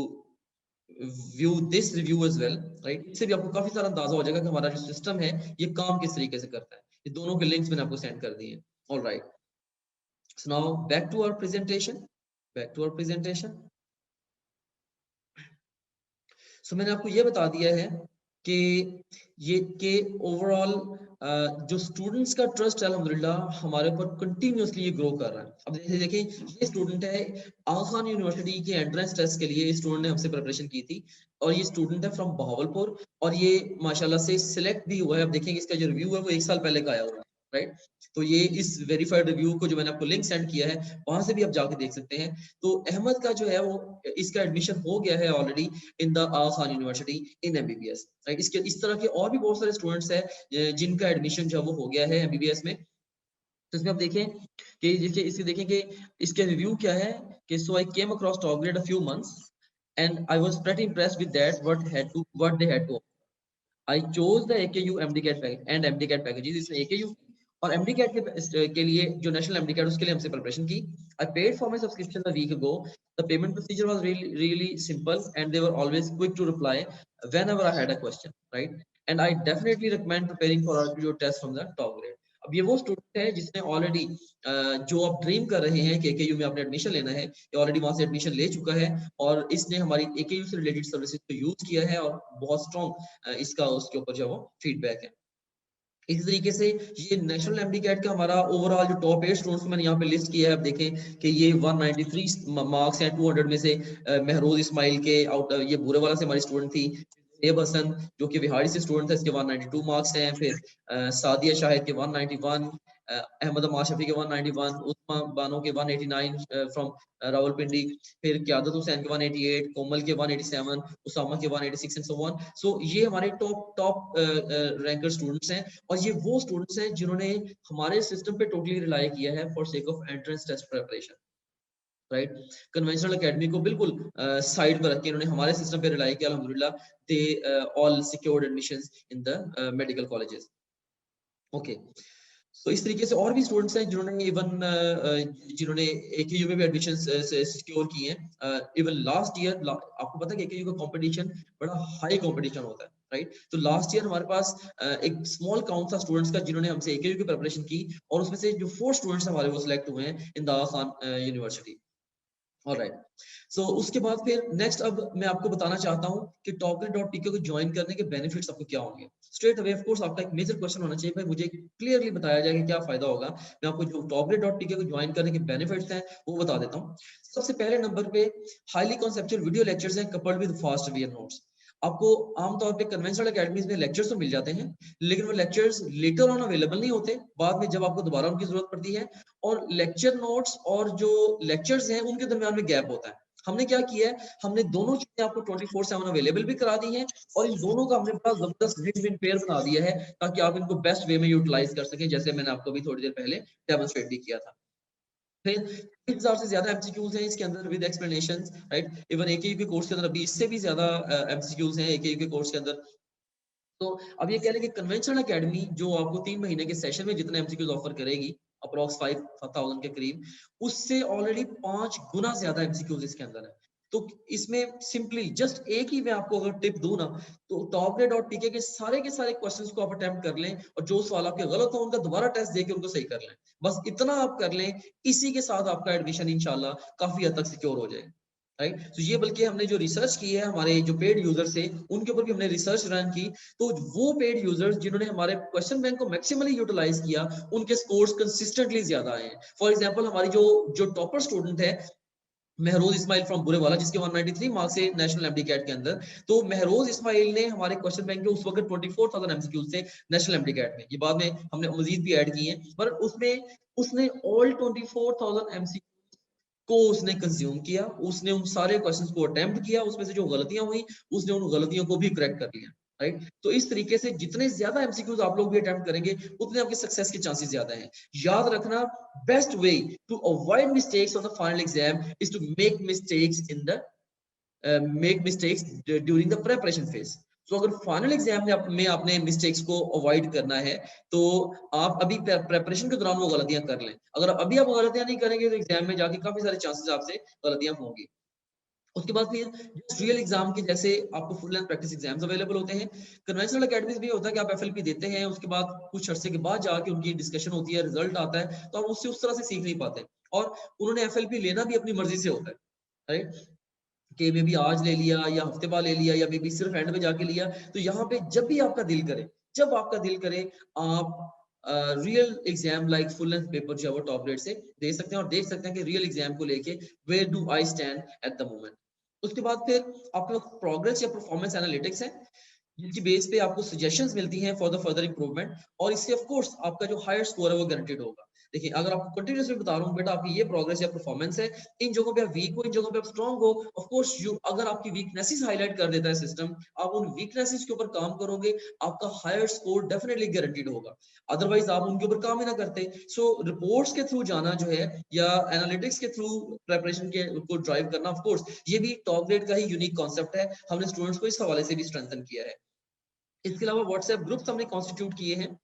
view this review as well, right. इससे भी आपको काफी सारा अंदाजा हो जाएगा कि हमारा जो सिस्टम है ये काम किस तरीके से करता है। ये दोनों के लिंक्स मैंने आपको सेंड कर दिए। Alright, so now back to our presentation, back to our presentation. So मैंने आपको ये बता दिया है कि ये के ओवरऑल जो स्टूडेंट्स का ट्रस्ट है अल्हम्दुलिल्लाह हमारे ऊपर कंटिन्यूअसली ये ग्रो कर रहा है। अब देखिए ये स्टूडेंट है आगा खान यूनिवर्सिटी के एंट्रेंस टेस्ट के लिए, इस स्टूडेंट ने हमसे प्रिपरेशन की थी और ये स्टूडेंट है फ्रॉम बहावलपुर और ये माशाल्लाह से सिलेक्ट भी हुआ है। अब देखेंगे इसका जो रिव्यू है वो 1 साल पहले का आया हुआ है, राइट। तो ये इस वेरीफाइड रिव्यू को जो मैंने आपको लिंक सेंड किया है वहां से भी आप जाके देख सकते हैं। तो अहमद का जो है वो इसका एडमिशन हो गया है already in the Aga Khan University in MBBS, right. इसके इस तरह के और भी बहुत सारे स्टूडेंट्स हैं जिनका एडमिशन जो है वो हो गया है MBBS में। तो इसमें आप देखें कि जिसके इसके देखें कि इसके रिव्यू क्या है कि so I came across top grade a few months and I was pretty impressed with that what they had to. I chose the AKU MDCAT package and MDCAT packages. इसमें AKU और MD cat के लिए जो national MD cat उसके लिए हमसे preparation की। I paid for my subscription a week ago. The payment procedure was really simple and they were always quick to reply whenever I had a question, right? And I definitely recommend preparing for RPO test from the top grade. अब ये वो student है जिसने already जो आप dream कर रहे हैं कि एकेयू में आपने एडमिशन लेना है, ये ऑलरेडी वहां से एडमिशन ले चुका है और इसने हमारी एकेयू से रिलेटेड सर्विसेज को यूज किया है और बहुत स्ट्रॉन्ग इसका उसके ऊपर जो वो फीडबैक है। इसी तरीके से ये नेशनल एमडी कैट का हमारा ओवरऑल जो टॉप 8 स्टूडेंट्स मैंने यहाँ पे लिस्ट किया है, आप देखें कि ये 193 मार्क्स हैं 200 में से। महरोज इस्माइल के आउट, ये बुरे वाला से हमारी स्टूडेंट थी। सेब हसन जो कि बिहारी से स्टूडेंट था, इसके 192 मार्क्स हैं। फिर सादिया शाहिद के 191, अहमद माशरफी के 191, उस्मा बानो के 189 फ्रॉम रावलपिंडी, फिर क़यादत हुसैन के 188, कोमल के 187, उसामा के 186 एंड सो ऑन। सो ये हमारे टॉप रैंकर स्टूडेंट्स हैं और ये वो स्टूडेंट्स हैं जिन्होंने हमारे सिस्टम पे टोटली रिलाई किया है for sake of entrance test preparation, right. Conventional academy को बिल्कुल साइड पर रख के इन्होंने हमारे सिस्टम पे रिलाई किया। अल्हम्दुलिल्लाह they all secured admissions in the medical colleges. Okay, तो इस तरीके से और भी स्टूडेंट्स हैं जिन्होंने जिन्होंने एकेयू में भी एडमिशन सिक्योर किए हैं। इवन लास्ट ईयर आपको पता है कि एकेयू का कंपटीशन बड़ा हाई कंपटीशन होता है, राइट। तो लास्ट ईयर हमारे पास एक स्मॉल काउंट था स्टूडेंट्स का जिन्होंने हमसे एकेयू की प्रिपरेशन की और उसमें से जो 4 स्टूडेंट्स हमारे वो सिलेक्ट हुए हैं in the Aga Khan university. Alright, so उसके बाद फिर नेक्स्ट अब मैं आपको बताना चाहता हूं कि topgrade.tk को ज्वाइन करने के बेनिफिट्स आपको क्या होंगे। स्ट्रेट अवे ऑफ कोर्स आपका एक मेजर क्वेश्चन होना चाहिए, भाई मुझे क्लियरली बताया जाए कि क्या फायदा होगा। मैं आपको जो topgrade.tk को ज्वाइन करने के बेनिफिट्स हैं वो बता देता हूं। सबसे पहले नंबर पे हाईली कॉन्सेप्चुअल वीडियो लेक्चर्स हैं coupled with fast video notes. आपको आमतौर पे कन्वेंशनल एकेडमीज में लेक्चर्स तो मिल जाते हैं लेकिन वो लेक्चर्स लेटर ऑन अवेलेबल नहीं होते, बाद में जब आपको दोबारा उनकी जरूरत पड़ती है। और लेक्चर नोट्स और जो लेक्चर्स हैं उनके दरमियान में गैप होता है। हमने क्या किया है, हमने दोनों चीजें आपको 24/7 अवेलेबल भी करा दी हैं और इन दोनों का हमने बड़ा जबरदस्त विन-विन पेयर बना दिया है ताकि आप इनको बेस्ट वे में यूटिलाइज कर सकें, जैसे मैंने आपको भी थोड़ी देर पहले डेमोन्स्ट्रेट भी किया था। फिर 3000 से ज्यादा एमसीक्यूज हैं इसके अंदर with explanations, right. Even AKU के कोर्स के अंदर अभी इससे भी ज्यादा एमसीक्यूज हैं एकेयू के कोर्स के अंदर। तो अब ये कह लें कि कन्वेंशनल एकेडमी जो आपको 3 महीने के सेशन में जितने एमसीक्यूज ऑफर करेगी अप्रॉक्स 5000 के करीब, उससे ऑलरेडी 5 गुना ज्यादा एमसीक्यूज इसके अंदर है। तो इसमें सिंपली जस्ट एक ही मैं आपको अगर टिप दूं ना, तो topgrade.tk के सारे क्वेश्चंस को आप अटेम्प्ट कर लें और जो सवाल आपके गलत हो उनका दोबारा टेस्ट देके उनको सही कर लें। बस इतना आप कर लें, इसी के साथ आपका एडमिशन इंशाल्लाह काफी हद तक सिक्योर हो जाए, राइट। तो ये बल्कि हमने जो रिसर्च की है हमारे जो पेड यूजर्स थे उनके ऊपर भी हमने रिसर्च रन की, तो वो पेड यूजर्स जिन्होंने हमारे क्वेश्चन बैंक को मैक्सिमली यूटिलाइज किया उनके स्कोर्स कंसिस्टेंटली ज्यादा आए हैं। फॉर एग्जांपल हमारी जो टॉपर स्टूडेंट है महरोज इस्माइल फ्रॉम बुरेवाला जिसके 193 मार्क्स है नेशनल एमडी कैट के अंदर, तो महरोज इस्माइल ने हमारे क्वेश्चन बैंक में उस वक्त 24,000 एमसीक्यूज थे नेशनल एमडी कैट में। ये बाद में हमने मजीद भी ऐड किए हैं, पर उसमें उसने ऑल 24,000 एमसीक्यू को उसने कंज्यूम किया, उसने उन सारे क्वेश्चंस को अटेम्प्ट किया, उसमें से जो गलतियां हुई उसने उन गलतियों को भी करेक्ट कर लिया, राइट। तो इस तरीके से जितने ज्यादा एमसीक्यूज आप लोग भी अटेम्प्ट करेंगे उतने आपके सक्सेस के चांसेस ज्यादा हैं। याद रखना, best way to avoid mistakes on the final exam is to make mistakes in the during the preparation phase. तो अगर फाइनल एग्जाम में आपने मिस्टेक्स को अवॉइड करना है तो आप अभी प्रिपरेशन के दौरान वो गलतियां कर लें। अगर अभी आप गलतियां नहीं करेंगे तो एग्जाम में जाके काफी सारे चांसेस आपसे गलतियां होंगी। उसके बाद फिर रियल एग्जाम के जैसे आपको full and practice exams available होते हैं। कन्वेंशनल एकेडमीज में होता है कि आप एफएलपी देते हैं, उसके बाद कुछ अरसे के बाद जाके उनकी डिस्कशन होती है, रिजल्ट आता है, तो आप उससे उस तरह से सीख नहीं पाते और उन्होंने एफएलपी लेना भी अपनी मर्जी से होता है, राइट। कि मे बी आज ले लिया या हफ्ते बाद ले लिया या मे बी सिर्फ एंड में जाके लिया। तो यहाँ पे जब भी आपका दिल करे, जब आपका दिल करे, आप real exam like full length paper जो है वो टॉप ग्रेड से दे सकते हैं और देख सकते हैं कि रियल एग्जाम को लेके where do I stand at the moment. उसके बाद फिर आपके पास प्रोग्रेस या परफॉर्मेंस एनालिटिक्स है जिनकी बेस पे आपको सजेशंस मिलती हैं फॉर द फर्दर इंप्रूवमेंट और इससे ऑफ कोर्स आपका जो हायर स्कोर है वो गारंटीड होगा। देखिए अगर आपको कंटिन्यूअसली बता रहा हूँ बेटा आपकी ये प्रोग्रेस या परफॉर्मेंस है, इन जगहों पे आप वीक हो, इन जगहों पे आप स्ट्रांग हो, ऑफ कोर्स यू अगर आपकी वीकनेसेस हाईलाइट कर देता है सिस्टम, आप उन वीकनेसेस के ऊपर काम करोगे, आपका हायर स्कोर डेफिनेटली गारंटीड होगा। अदरवाइज आप उनके ऊपर काम ही ना करते। सो रिपोर्ट्स के थ्रू जाना जो है या एनालिटिक्स के थ्रू प्रिपरेशन के को ड्राइव करना, ऑफ कोर्स ये भी टॉप ग्रेड का ही यूनिक कॉन्सेप्ट है, हमने स्टूडेंट्स को इस हवाले से भी स्ट्रेंथन किया है। इसके अलावा व्हाट्सएप ग्रुप्स हमने कॉन्स्टिट्यूट किए हैं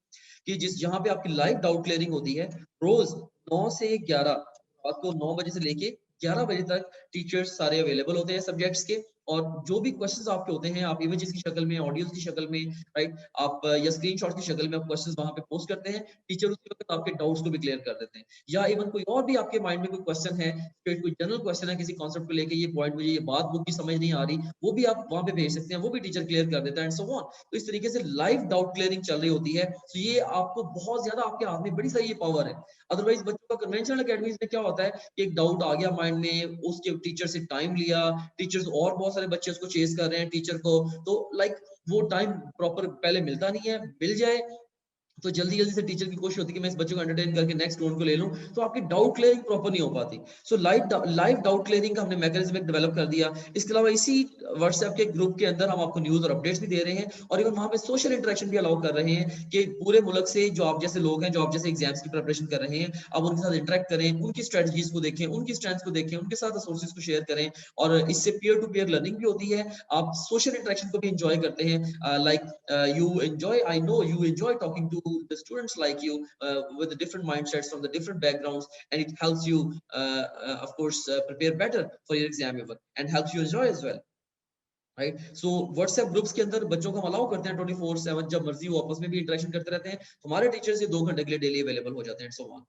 कि जहाँ पे आपकी लाइव डाउट क्लियरिंग होती है, रोज 9 से 11 रात को 9 बजे से लेके 11 बजे तक टीचर्स सारे अवेलेबल होते हैं सब्जेक्ट्स के, और जो भी क्वेश्चंस आपके होते हैं आप इमेजेस की शक्ल में, ऑडियोज की शक्ल में, राइट, आप या स्क्रीनशॉट की शक्ल में आप क्वेश्चंस वहां पे पोस्ट करते हैं, टीचर उसी वक्त आपके डाउट्स को भी क्लियर कर देते हैं। या इवन कोई और भी आपके माइंड में कोई क्वेश्चन है, कोई जनरल क्वेश्चन है किसी कॉन्सेप्ट को लेके, ये पॉइंट मुझे ये बात बुक की समझ नहीं आ रही, वो भी आप वहां पे भेज सकते हैं, वो भी टीचर क्लियर कर देता है एंड सो ऑन। तो इस तरीके से लाइव डाउट क्लियरिंग चल रही होती है। तो ये आपको बहुत ज्यादा आपके हाथ में बड़ी सारी ये पावर है। अदरवाइज बच्चों का कन्वेंशनल एकेडमीज में क्या होता है कि एक डाउट आ गया माइंड में, उसके टीचर से टाइम लिया, टीचर्स और बहुत सारे बच्चे उसको चेस कर रहे हैं टीचर को, तो लाइक वो टाइम प्रॉपर पहले मिलता नहीं है, मिल जाए तो जल्दी जल्दी से टीचर की कोशिश होती है कि मैं इस बच्चे को एंटरटेन करके नेक्स्ट राउंड को ले लूं, तो आपकी डाउट क्लियरिंग प्रॉपर नहीं हो पाती। सो लाइव डाउट क्लियरिंग का हमने मैकेनिज्म एक डेवलप कर दिया। इसके अलावा इसी व्हाट्सएप के ग्रुप के अंदर हम आपको न्यूज और अपडेट्स भी दे रहे हैं, और इवन वहां पे सोशल इंटरेक्शन भी अलाउ कर रहे हैं कि पूरे मुल्क से जो आप जैसे लोग हैं, जो आप जैसे एग्जाम्स की प्रिपरेशन कर रहे हैं, आप उनके साथ इंटरेक्ट करें, उनकी स्ट्रेटजीज को देखें, उनकी स्ट्रेंथ्स को देखें, उनके साथ सोर्सेज को शेयर करें, और इससे पीयर टू पीयर लर्निंग भी होती है, आप सोशल इंटरेक्शन को भी इंजॉय करते हैं। You enjoy, I know you enjoy talking to the students like you, with the different mindsets from the different backgrounds, and it helps you of course prepare better for your exam paper and helps you enjoy as well, right. So WhatsApp groups के अंदर बच्चों को हम allow करते हैं 24/7, जब मर्जी वो आपस में भी इंटरेक्शन करते रहते हैं। हमारे टीचर्स ये 2 घंटे के लिए डेली अवेलेबल हो जाते हैं, सो ऑन।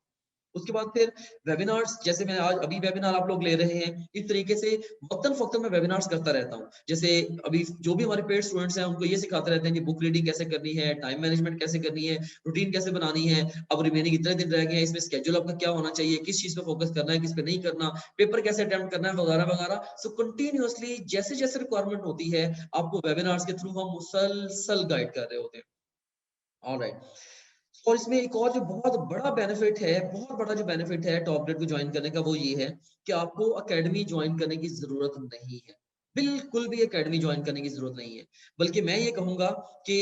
उसके बाद फिर वेबिनार्स, जैसे मैं आज अभी वेबिनार आप लोग ले रहे हैं, इस तरीके से वक्तन फक्तन मैं वेबिनार्स करता रहता हूँ। जैसे अभी जो भी हमारे पेड स्टूडेंट्स हैं उनको ये सिखाते रहते हैं कि बुक रीडिंग कैसे करनी है, टाइम मैनेजमेंट कैसे करनी है, रूटीन कैसे बनानी है, अब रिमेनिंग इतने दिन रह गए हैं, इसमें स्केड्यूल आपका क्या होना चाहिए, किस चीज पे फोकस करना है, किस पे नहीं करना, पेपर कैसे अटेम्प्ट करना है, वगैरह वगैरह। सो कंटिन्यूअसली जैसे जैसे रिक्वायरमेंट होती है, आपको वेबिनार्स के थ्रू हम मुसलसल गाइड कर रहे होते हैं। ऑलराइट। और इसमें एक और जो बहुत बड़ा बेनिफिट है, बहुत बड़ा जो बेनिफिट है टॉप ग्रेड को ज्वाइन करने का, वो ये है कि आपको एकेडमी ज्वाइन करने की जरूरत नहीं है। बिल्कुल भी एकेडमी ज्वाइन करने की जरूरत नहीं है। बल्कि मैं ये कहूंगा कि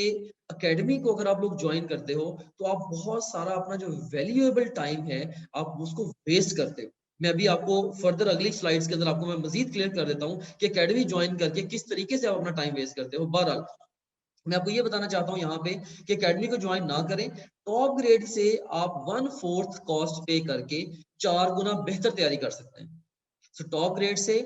एकेडमी को अगर आप लोग ज्वाइन करते हो तो आप बहुत सारा अपना जो वैल्यूएबल टाइम है आप उसको वेस्ट करते हो। मैं अभी आपको फर्दर अगली स्लाइड्स के अंदर आपको मैं मजीद क्लियर कर देता हूँ कि एकेडमी ज्वाइन करके किस तरीके से आप अपना टाइम वेस्ट करते हो। बहरहाल मैं आपको ये बताना चाहता हूँ यहाँ पे कि एकेडमी को ज्वाइन ना करें। टॉप ग्रेड से आप 1/4 कॉस्ट पे करके 4 गुना बेहतर तैयारी कर सकते हैं। सो टॉप ग्रेड से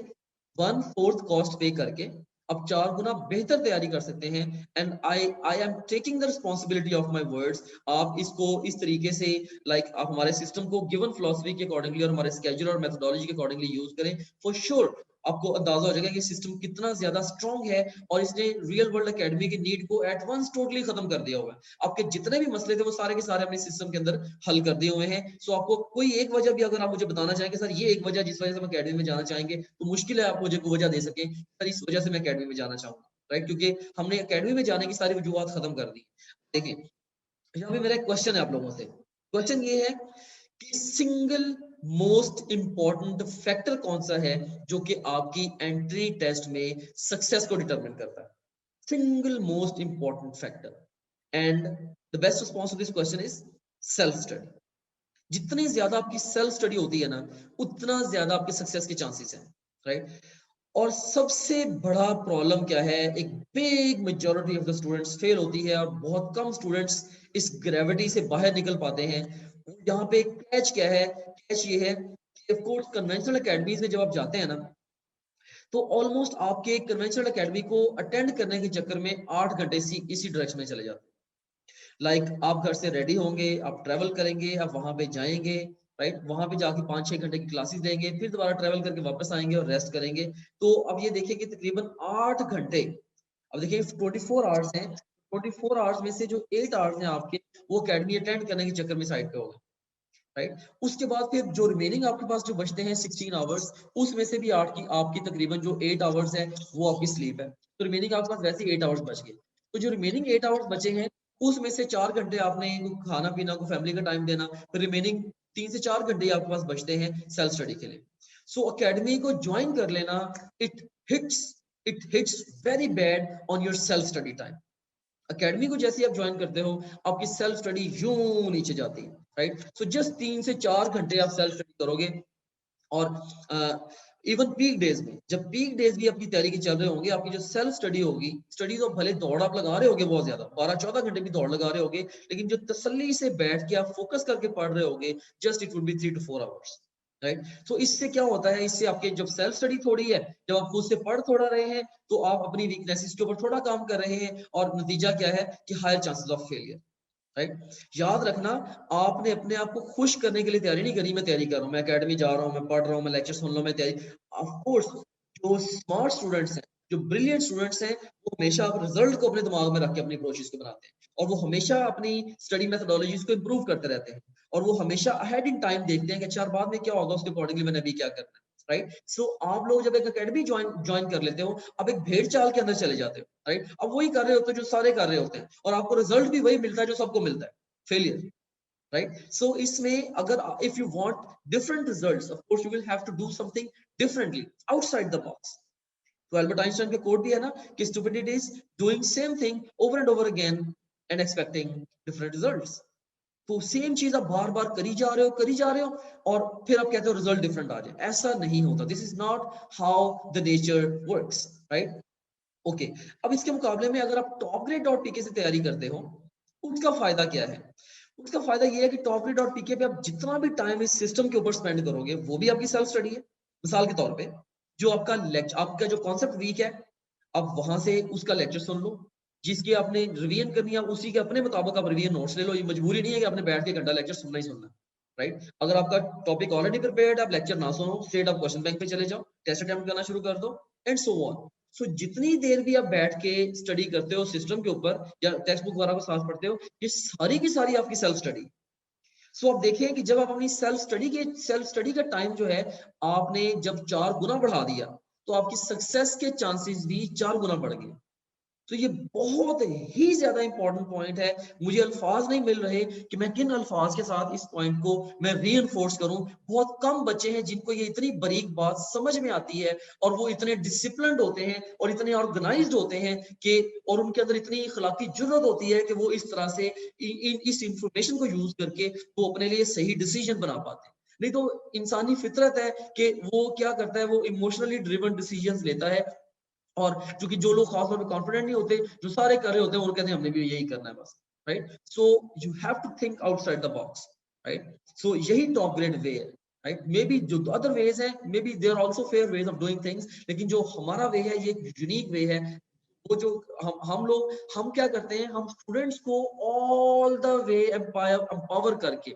1/4 कॉस्ट पे करके आप 4 गुना बेहतर तैयारी कर सकते हैं। And I am taking the responsibility of my words. आप इसको इस तरीके से आप हमारे सिस्टम को गिवन फिलॉसफी के अकॉर्डिंगली और हमारे स्केड्यूल और मेथोडोलॉजी के अकॉर्डिंगली यूज करें, फॉर श्योर आपको अंदाजा हो जाएगा कि सिस्टम कितना ज्यादा स्ट्रॉन्ग है, और इसने रियल वर्ल्ड एकेडमी की नीड को एट वंस टोटली खत्म कर दिया हुआ है। आपके जितने भी मसले थे वो सारे के सारे अपने सिस्टम के अंदर हल कर दिए हुए हैं। सो आपको कोई एक वजह भी अगर आप मुझे बताना चाहेंगे सर ये एक वजह जिस वजह से हम एकेडमी में जाना चाहेंगे, तो मुश्किल है आप मुझे कोई वजह दे सके सर इस वजह से मैं एकेडमी में जाना चाहूंगा, राइट, क्योंकि हमने एकेडमी में जाने की सारी वजूहत खत्म कर दी। देखिए यहाँ पे मेरा एक क्वेश्चन है आप लोगों से। क्वेश्चन ये है कि सिंगल मोस्ट इंपॉर्टेंट फैक्टर कौन सा है जो कि आपकी एंट्री टेस्ट में सक्सेस को डिटरमिन करता है। Single most important factor, and the best response to this question is self study. जितनी ज्यादा आपकी सेल्फ स्टडी होती है ना, उतना ज्यादा आपके सक्सेस के चांसेस हैं, राइट। और सबसे बड़ा प्रॉब्लम क्या है, एक big majority of the students fail होती है, और बहुत कम स्टूडेंट्स इस ग्रेविटी से बाहर निकल पाते हैं। यहाँ पे कैच क्या है, कैच ये है कि ऑफ कोर्स कन्वेंशनल एकेडमीज में जब आप जाते हैं ना, तो ऑलमोस्ट आपके कन्वेंशनल एकेडमी को अटेंड करने के चक्कर में 8 घंटे इसी डायरेक्शन में चले जाते हैं। आप घर से रेडी होंगे, आप ट्रेवल करेंगे, आप वहां पे जाएंगे, राइट, वहां पे जाके 5-6 घंटे की क्लासेस देंगे, फिर दोबारा ट्रेवल करके वापस आएंगे और रेस्ट करेंगे। तो अब ये देखिए कि तकरीबन 8 घंटे, अब देखिए 24 आवर्स हैं, 24 आवर्स में से जो 8 आवर्स हैं आपके, वो अकेडमी अटेंड करने के चक्कर में साइड पे हो गए, राइट। उसके बाद फिर जो रिमेनिंग आपके पास जो बचते हैं 16 आवर्स, उसमें से भी आपकी तकरीबन जो 8 आवर्स है वो आपकी स्लीप है, तो रिमेनिंग आपके पास वैसे 8 आवर्स बच गए। तो जो रिमेनिंग 8 आवर्स बचे हैं उसमें से 4 घंटे आपने खाना पीना को फैमिली का टाइम देना, फिर रिमेनिंग 3 से 4 घंटे आपके पास बचते हैं सेल्फ स्टडी के लिए। सो अकेडमी को ज्वाइन कर लेना, it hits it hits very bad on your self study time. Academy को जैसे आप ज्वाइन करते हो आपकी सेल्फ स्टडी यूं नीचे जाती है, राइट। सो जस्ट 3 से 4 घंटे आप सेल्फ स्टडी करोगे, और इवन पीक डेज में, जब पीक डेज भी अपनी तैयारी की चल रहे होंगे, आपकी जो सेल्फ स्टडी होगी, स्टडी तो भले दौड़ आप लगा रहे होगे बहुत ज्यादा, 12-14 घंटे भी दौड़ लगा रहे होगे, लेकिन जो तसल्ली से बैठ के आप फोकस करके पढ़ रहे होगे, just it would be 3 to 4 hours, right. तो इससे क्या होता है, इससे आपके जब सेल्फ स्टडी थोड़ी है, जब आप खुद से पढ़ थोड़ा रहे हैं, तो आप अपनी वीकनेसेस के ऊपर थोड़ा काम कर रहे हैं, और नतीजा क्या है कि higher chances of failure, right. याद रखना, आपने अपने आप को खुश करने के लिए तैयारी नहीं करी, मैं तैयारी कर रहा हूँ, मैं एकेडमी जा रहा हूँ, मैं पढ़ रहा हूँ, मैं लेक्चर सुन रहा हूँ, मैं तैयारी। ऑफ कोर्स जो स्मार्ट स्टूडेंट्स हैं, जो ब्रिलियंट स्टूडेंट्स हैं, वो हमेशा रिजल्ट को अपने दिमाग में रख के अपनी अप्रोचेस को बनाते हैं, और वो हमेशा अपनी स्टडी मेथोडोलॉजीज को इंप्रूव करते रहते हैं, और वो हमेशा अहेड इन टाइम देखते हैं कि अच्छा बाद में क्या होगा, उसके अकॉर्डिंगली मैंने अभी क्या करना है, राइट। सो आप लोग जब एक एकेडमी ज्वाइन कर लेते हो, अब एक भेड़ चाल के अंदर चले जाते हो, राइट। अब वही कर रहे होते हो जो सारे कर रहे होते हैं, और आपको रिजल्ट भी वही मिलता है जो सबको मिलता है, फेलियर, right? So इसमें अगर if you want different results, of course you will have to do something differently outside the box. तो एल्बर्ट आइंस्टाइन का कोट भी है ना कि stupidity is doing same thing over and over again and expecting different results. तो same चीज आप बार बार करी जा रहे हो, और फिर आप कहते हो रिजल्ट डिफरेंट आ जाए, ऐसा नहीं होता। This is not how the nature works, right. Okay, अब इसके मुकाबले में अगर आप टॉप ग्रेड डॉट पीके से तैयारी करते हो, उसका फायदा क्या है? उसका फायदा ये है कि टॉप ग्रेड डॉट पीके पे आप जितना भी टाइम इस सिस्टम के ऊपर स्पेंड करोगे, वो भी आपकी सेल्फ स्टडी है। मिसाल के तौर पे, जो आपका लेक्चर, आपका जो कॉन्सेप्ट वीक है, आप वहां से उसका लेक्चर सुन लो, जिसकी आपने रिवीजन करनी है, उसी के अपने मुताबिक आप रिवीजन नोट्स ले लो। ये मजबूरी नहीं है कि आपने बैठ के घंटा लेक्चर सुनना ही सुनना, राइट। अगर आपका टॉपिक ऑलरेडी प्रिपेयर्ड, आप लेक्चर ना सुनो, स्ट्रेट आप क्वेश्चन बैंक पे चले जाओ, टेस्ट अटेम्प्ट करना शुरू कर दो, एंड सो ऑन। सो जितनी देर भी आप बैठ के स्टडी करते हो सिस्टम के ऊपर, या टेक्स्ट बुक वगैरह को साथ पढ़ते हो, ये सारी की सारी आपकी सेल्फ स्टडी। सो आप देखें कि जब आप अपनी सेल्फ स्टडी का टाइम जो है, आपने जब 4 गुना बढ़ा दिया, तो आपकी सक्सेस के चांसेस भी 4 गुना बढ़ गए। तो ये बहुत ही ज्यादा इंपॉर्टेंट पॉइंट है। मुझे अल्फाज नहीं मिल रहे कि मैं किन अल्फाज के साथ इस पॉइंट को मैं रीइंफोर्स करूं। बहुत कम बच्चे हैं जिनको ये इतनी बारीक बात समझ में आती है, और वो इतने डिसिप्लिन्ड होते हैं और इतने ऑर्गेनाइज्ड होते हैं कि, और उनके अंदर इतनी इखलाकी जुर्रत होती है कि वो इस तरह से इस इंफॉर्मेशन को यूज करके वो अपने लिए सही डिसीजन बना पाते हैं। नहीं तो इंसानी फितरत है कि वो क्या करता है, वो इमोशनली ड्रिवन डिसीजंस लेता है, और क्योंकि जो लोग खासतौर पे कॉन्फिडेंट नहीं होते, जो सारे कर रहे होते हैं, वो कहते हैं हमने भी यही करना है बस, right. So you have to think outside the box, right. So यही टॉप ग्रेड वे है, राइट। मे बी जो अदर वेज हैं, maybe there also fair ways of doing things, लेकिन जो हमारा वे है, ये एक यूनिक वे है। वो जो हम लोग हम क्या करते हैं, हम स्टूडेंट्स को ऑल द वे एम्पावर करके,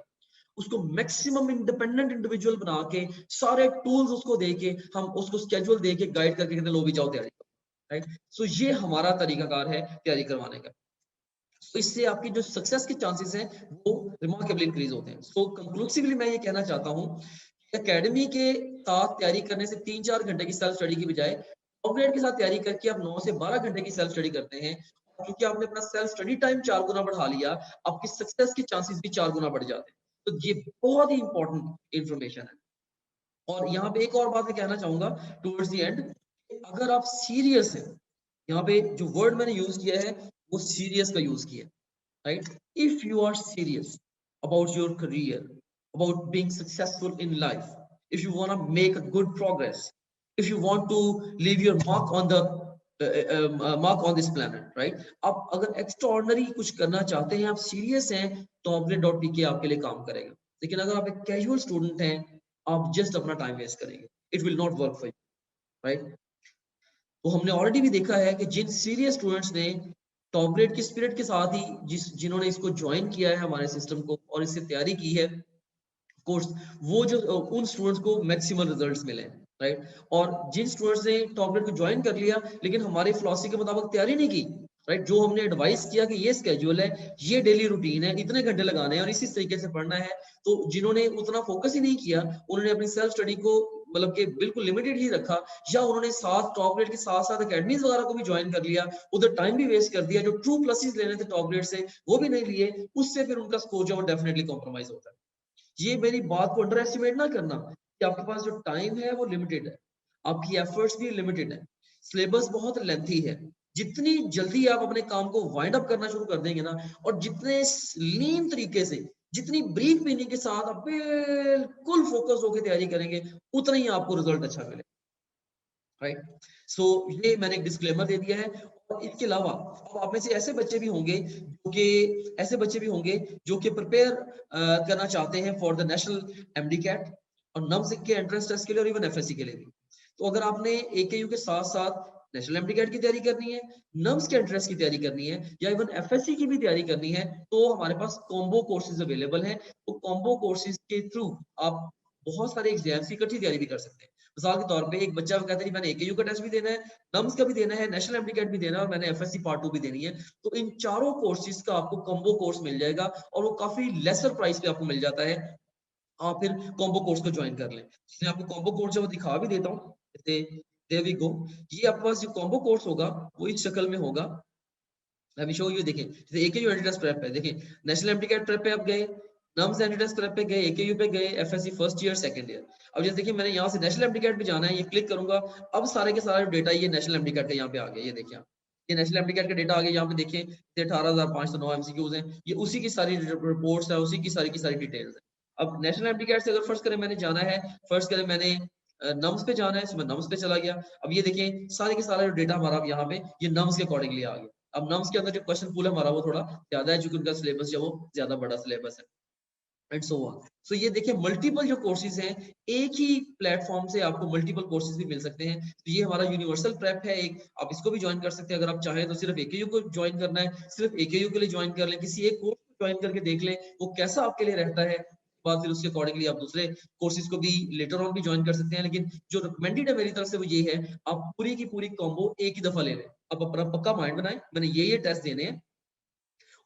उसको मैक्सिमम इंडिपेंडेंट इंडिविजुअल बना के, सारे टूल्स उसको दे के, हम उसको स्केड्यूल दे के गाइड करके कहते हैं लो भी जाओ तैयारी, राइट। सो ये हमारा तरीकाकार है तैयारी करवाने का। तो इससे आपकी जो सक्सेस के चांसेस हैं, वो रिमार्केबली इंक्रीज होते हैं। सो कंक्लूसिवली मैं ये कहना चाहता हूँ, एकेडमी के साथ तैयारी करने से 3-4 घंटे की सेल्फ स्टडी की बजाय टॉप ग्रेड के साथ तैयारी करके आप 9 से 12 घंटे की सेल्फ स्टडी करते हैं, क्योंकि आपने अपना सेल्फ स्टडी टाइम 4 गुना बढ़ा लिया, आपकी सक्सेस के चांसेस भी 4 गुना बढ़ जाते हैं। तो ये बहुत ही इंपॉर्टेंट इंफॉर्मेशन है। और यहाँ पे एक और बात मैं कहना चाहूंगा टुवर्ड्स द एंड, अगर आप सीरियस हैं, यहाँ पे जो वर्ड मैंने यूज किया है, वो सीरियस का यूज किया है, right? If you are serious about your career, about being successful in life, if you want to make a good progress, if you want to leave your mark on the mark on this planet, right? आप अगर extraordinary कुछ करना चाहते हैं, आप serious हैं, तो अपने .pk आपके लिए काम करेगा। लेकिन अगर आप एक कैजुअल स्टूडेंट हैं, आप जस्ट अपना टाइम वेस्ट करेंगे, it will not work for you, right. तो हमने ऑलरेडी भी देखा है कि जिन सीरियस स्टूडेंट्स ने टॉप ग्रेड की स्पिरिट के साथ ही जिन्होंने इसको ज्वाइन किया है हमारे सिस्टम को और इससे तैयारी की है कोर्स, वो जो उन स्टूडेंट्स को मैक्सिमम रिजल्ट्स मिले, राइट। और जिन स्टूडेंट्स ने टॉप ग्रेड को ज्वाइन कर लिया लेकिन हमारे फिलॉसफी के मुताबिक तैयारी नहीं की, राइट, जो हमने एडवाइस किया कि ये स्केड्यूल है, ये डेली रूटीन है, इतने घंटे लगाने हैं और इसी तरीके से पढ़ना है, तो जिन्होंने उतना फोकस ही नहीं किया, उन्होंने अपनी सेल्फ स्टडी को मतलब कि बिल्कुल लिमिटेड ही रखा, या उन्होंने साथ टॉप ग्रेड के साथ साथ अकेडमीज वगैरह को भी ज्वाइन कर लिया, उधर टाइम भी वेस्ट कर दिया, जो ट्रू प्लसेस लेने थे टॉप ग्रेड से वो भी नहीं लिए, उससे फिर उनका स्कोर जो है डेफिनेटली कॉम्प्रोमाइज होता है। ये मेरी बात को अंडर एस्टिमेट ना करना कि आपके पास जो टाइम है वो लिमिटेड है, आपकी एफर्ट्स भी लिमिटेड है, सिलेबस बहुत लेंथी है। जितनी जल्दी आप अपने काम को वाइंड अप करना शुरू कर देंगे ना, और जितने लीन तरीके से, जितनी ब्रीफ मीनिंग के साथ आप बिल्कुल फोकस होकर तैयारी करेंगे, उतना ही आपको रिजल्ट अच्छा मिलेगा। राइट। सो ये मैंने एक डिस्क्लेमर दे दिया है। और इसके अलावा अब आप में से ऐसे बच्चे भी होंगे जो कि प्रिपेयर करना चाहते हैं for the national MD cat और नम्स के एंट्रेंस टेस्ट के लिए और इवन एफएससी के लिए भी। तो अगर आपने एकेयू के साथ साथ नेशनल एमडी कैट की तैयारी करनी है, नम्स के एंट्रेंस की तैयारी करनी है या इवन एफएससी की भी तैयारी करनी है, तो हमारे पास कॉम्बो कोर्सेज अवेलेबल हैं। तो कॉम्बो कोर्सेज के थ्रू आप बहुत सारे एग्जाम्स की इकट्ठी तैयारी भी कर सकते हैं। मिसाल के तौर पे एक बच्चा कहता है मैंने एकेयू का टेस्ट भी देना है, नम्स का भी देना है, नेशनल एमडी कैट भी देना है और मैंने एफएससी पार्ट 2 भी देनी है, तो इन चारों कोर्सेज का आपको कॉम्बो कोर्स मिल जाएगा और वो काफी लेसर प्राइस पे आपको मिल जाता है। आप फिर कॉम्बो कोर्स को ज्वाइन कर लें। मैं आपको कॉम्बो कोर्स जो दिखा भी देता हूँ, जैसे देयर वी गो। ये आपके पास जो कॉम्बो कोर्स होगा वो इस शक्ल में होगा। अभी शो यू देखें, जैसे एकेयू एंट्रेंस प्रेप है, देखें नेशनल एमडी कैट प्रेप पे आप गए, नम्स एंट्रेंस प्रेप पे गए, एकेयू पे गए, FSc first year second year. अब जैसे देखिए मैंने यहाँ से नेशनल एमडी कैट पे जाना है, ये क्लिक करूंगा, अब सारे के सारे डेटा ये नेशनल एमडी कैट का यहाँ पे आ गया। ये देखिए ये नेशनल एमडी कैट का डेटा आ गया। यहाँ पे देखिए 18,509 एमसीक्यूज हैं, ये उसी की सारी रिपोर्ट्स है, उसी की सारी डिटेल्स है। अब नेशनल एमडी कैट से अगर फर्स्ट करें मैंने जाना है, फर्स्ट करें मैंने नम्स पे जाना है, तो मैं नम्स पे चला गया। अब ये देखिए सारे के सारा जो डेटा हमारा यहाँ पे ये नम्स के अकॉर्डिंगली आ गया। अब नम्स के अंदर जो क्वेश्चन पूल है हमारा वो थोड़ा ज्यादा है, क्योंकि उनका सिलेबस जो वो ज्यादा बड़ा सिलेबस है एंड सो ऑन। सो ये देखिए मल्टीपल जो कोर्सेज हैं, एक ही प्लेटफॉर्म से आपको मल्टीपल कोर्सेज भी मिल सकते हैं। तो ये हमारा यूनिवर्सल प्रेप है एक, आप इसको भी ज्वाइन कर सकते हैं। अगर आप चाहें तो सिर्फ एकेयू को ज्वाइन करना है, सिर्फ एकेयू के लिए ज्वाइन कर लें, किसी एक कोर्स को ज्वाइन करके देख लें वो कैसा आपके लिए रहता है। बाद फिर उसके अकॉर्डिंगली आप दूसरे कोर्सेज को भी लेटर ऑन भी ज्वाइन कर सकते हैं। लेकिन जो रिकमेंडेड है मेरी तरफ से वो ये है, आप पूरी की पूरी कॉम्बो एक ही दफा ले लें। आप अपना पक्का माइंड बनाएं, मैंने ये टेस्ट देने हैं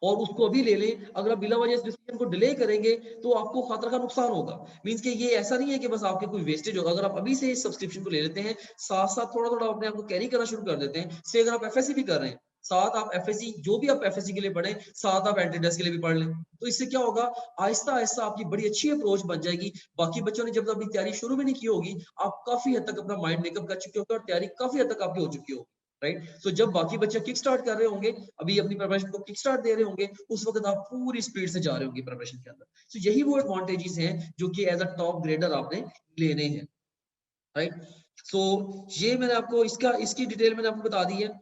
और उसको अभी ले लें। अगर आप बिना वजह इस डिसीजन को डिले करेंगे तो आपको खतरा का नुकसान होगा। मींस कि ये ऐसा नहीं है कि बस आपके कोई वेस्टेज होगा। अगर आप अभी से इस सब्सक्रिप्शन को ले लेते हैं, साथ साथ थोड़ा थोड़ा अपने आप को कैरी करना शुरू कर देते हैं, से अगर आप एफएससी भी कर रहे हैं, साथ आप एफएससी जो भी आप एफएससी के लिए पढ़ें, साथ आप एंट्री के लिए भी पढ़ लें, तो इससे क्या होगा, आहिस्ता आहिस्ता आपकी बड़ी अच्छी अप्रोच बन जाएगी। बाकी बच्चों ने जब अभी तैयारी शुरू भी नहीं की होगी, आप काफी हद तक अपना माइंड मेकअप कर चुके होंगे और तैयारी काफी हद तक आपकी हो चुकी होगी। राइट। सो जब बाकी बच्चे किक स्टार्ट कर रहे होंगे, अभी अपनी प्रिपरेशन को किक स्टार्ट दे रहे होंगे, उस वक्त आप पूरी स्पीड से जा रहे होंगे प्रिपरेशन के अंदर। सो यही वो एडवांटेजेस हैं जो कि एज अ टॉप ग्रेडर आपने लेने हैं। राइट। सो ये मैंने आपको इसकी डिटेल मैंने आपको बता दी है।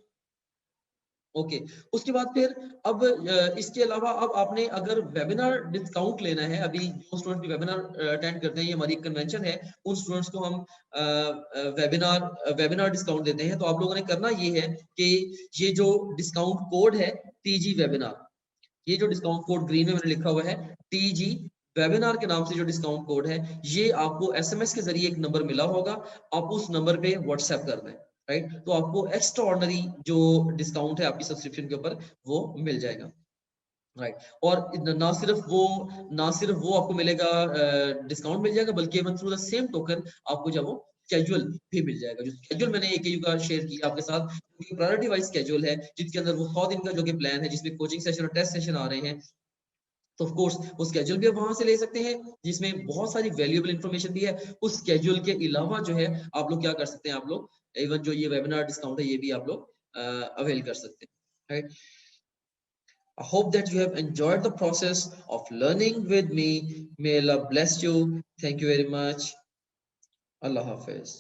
ओके। उसके बाद फिर अब इसके अलावा अब आपने अगर वेबिनार डिस्काउंट लेना है, अभी जो स्टूडेंट वेबिनार अटेंड करते हैं, ये हमारी कन्वेंशन है, उन स्टूडेंट्स को हम वेबिनार डिस्काउंट देते हैं। तो आप लोगों ने करना ये है कि ये जो डिस्काउंट कोड है टीजी वेबिनार, ये जो डिस्काउंट कोड ग्रीन में मैंने लिखा हुआ है टीजी वेबिनार के नाम से जो डिस्काउंट कोड है, ये आपको एसएमएस के जरिए एक नंबर मिला होगा, आप उस नंबर पे व्हाट्सएप कर दें। राइट। तो आपको एक्स्ट्रा ऑर्डिनरी जो डिस्काउंट है आपकी सब्सक्रिप्शन के ऊपर वो मिल जाएगा। राइट। और ना सिर्फ वो आपको मिलेगा, डिस्काउंट मिल जाएगा, बल्कि even through the same token आपको जब वो स्केड्यूल भी मिल जाएगा। जो स्केड्यूल मैंने एकेयू का शेयर किया आपके साथ, प्रायोरिटी वाइज स्केड्यूल है, जिसके अंदर वो 100 दिन का जो कि प्लान है, जिसमें कोचिंग सेशन और टेस्ट सेशन आ रहे हैं। तो ऑफ कोर्स वो स्केड्यूल भी आप वहां से ले सकते हैं, जिसमें बहुत सारी वैल्यूएबल इंफॉर्मेशन भी है। उस स्केड्यूल के अलावा जो है आप लोग क्या कर सकते हैं, आप लोग इवन जो ये वेबिनार डिस्काउंट है ये भी आप लोग अवेल कर सकते हैं। Right. I hope that you have enjoyed the process of learning with me. May Allah bless you. Thank you very much. Allah Hafiz.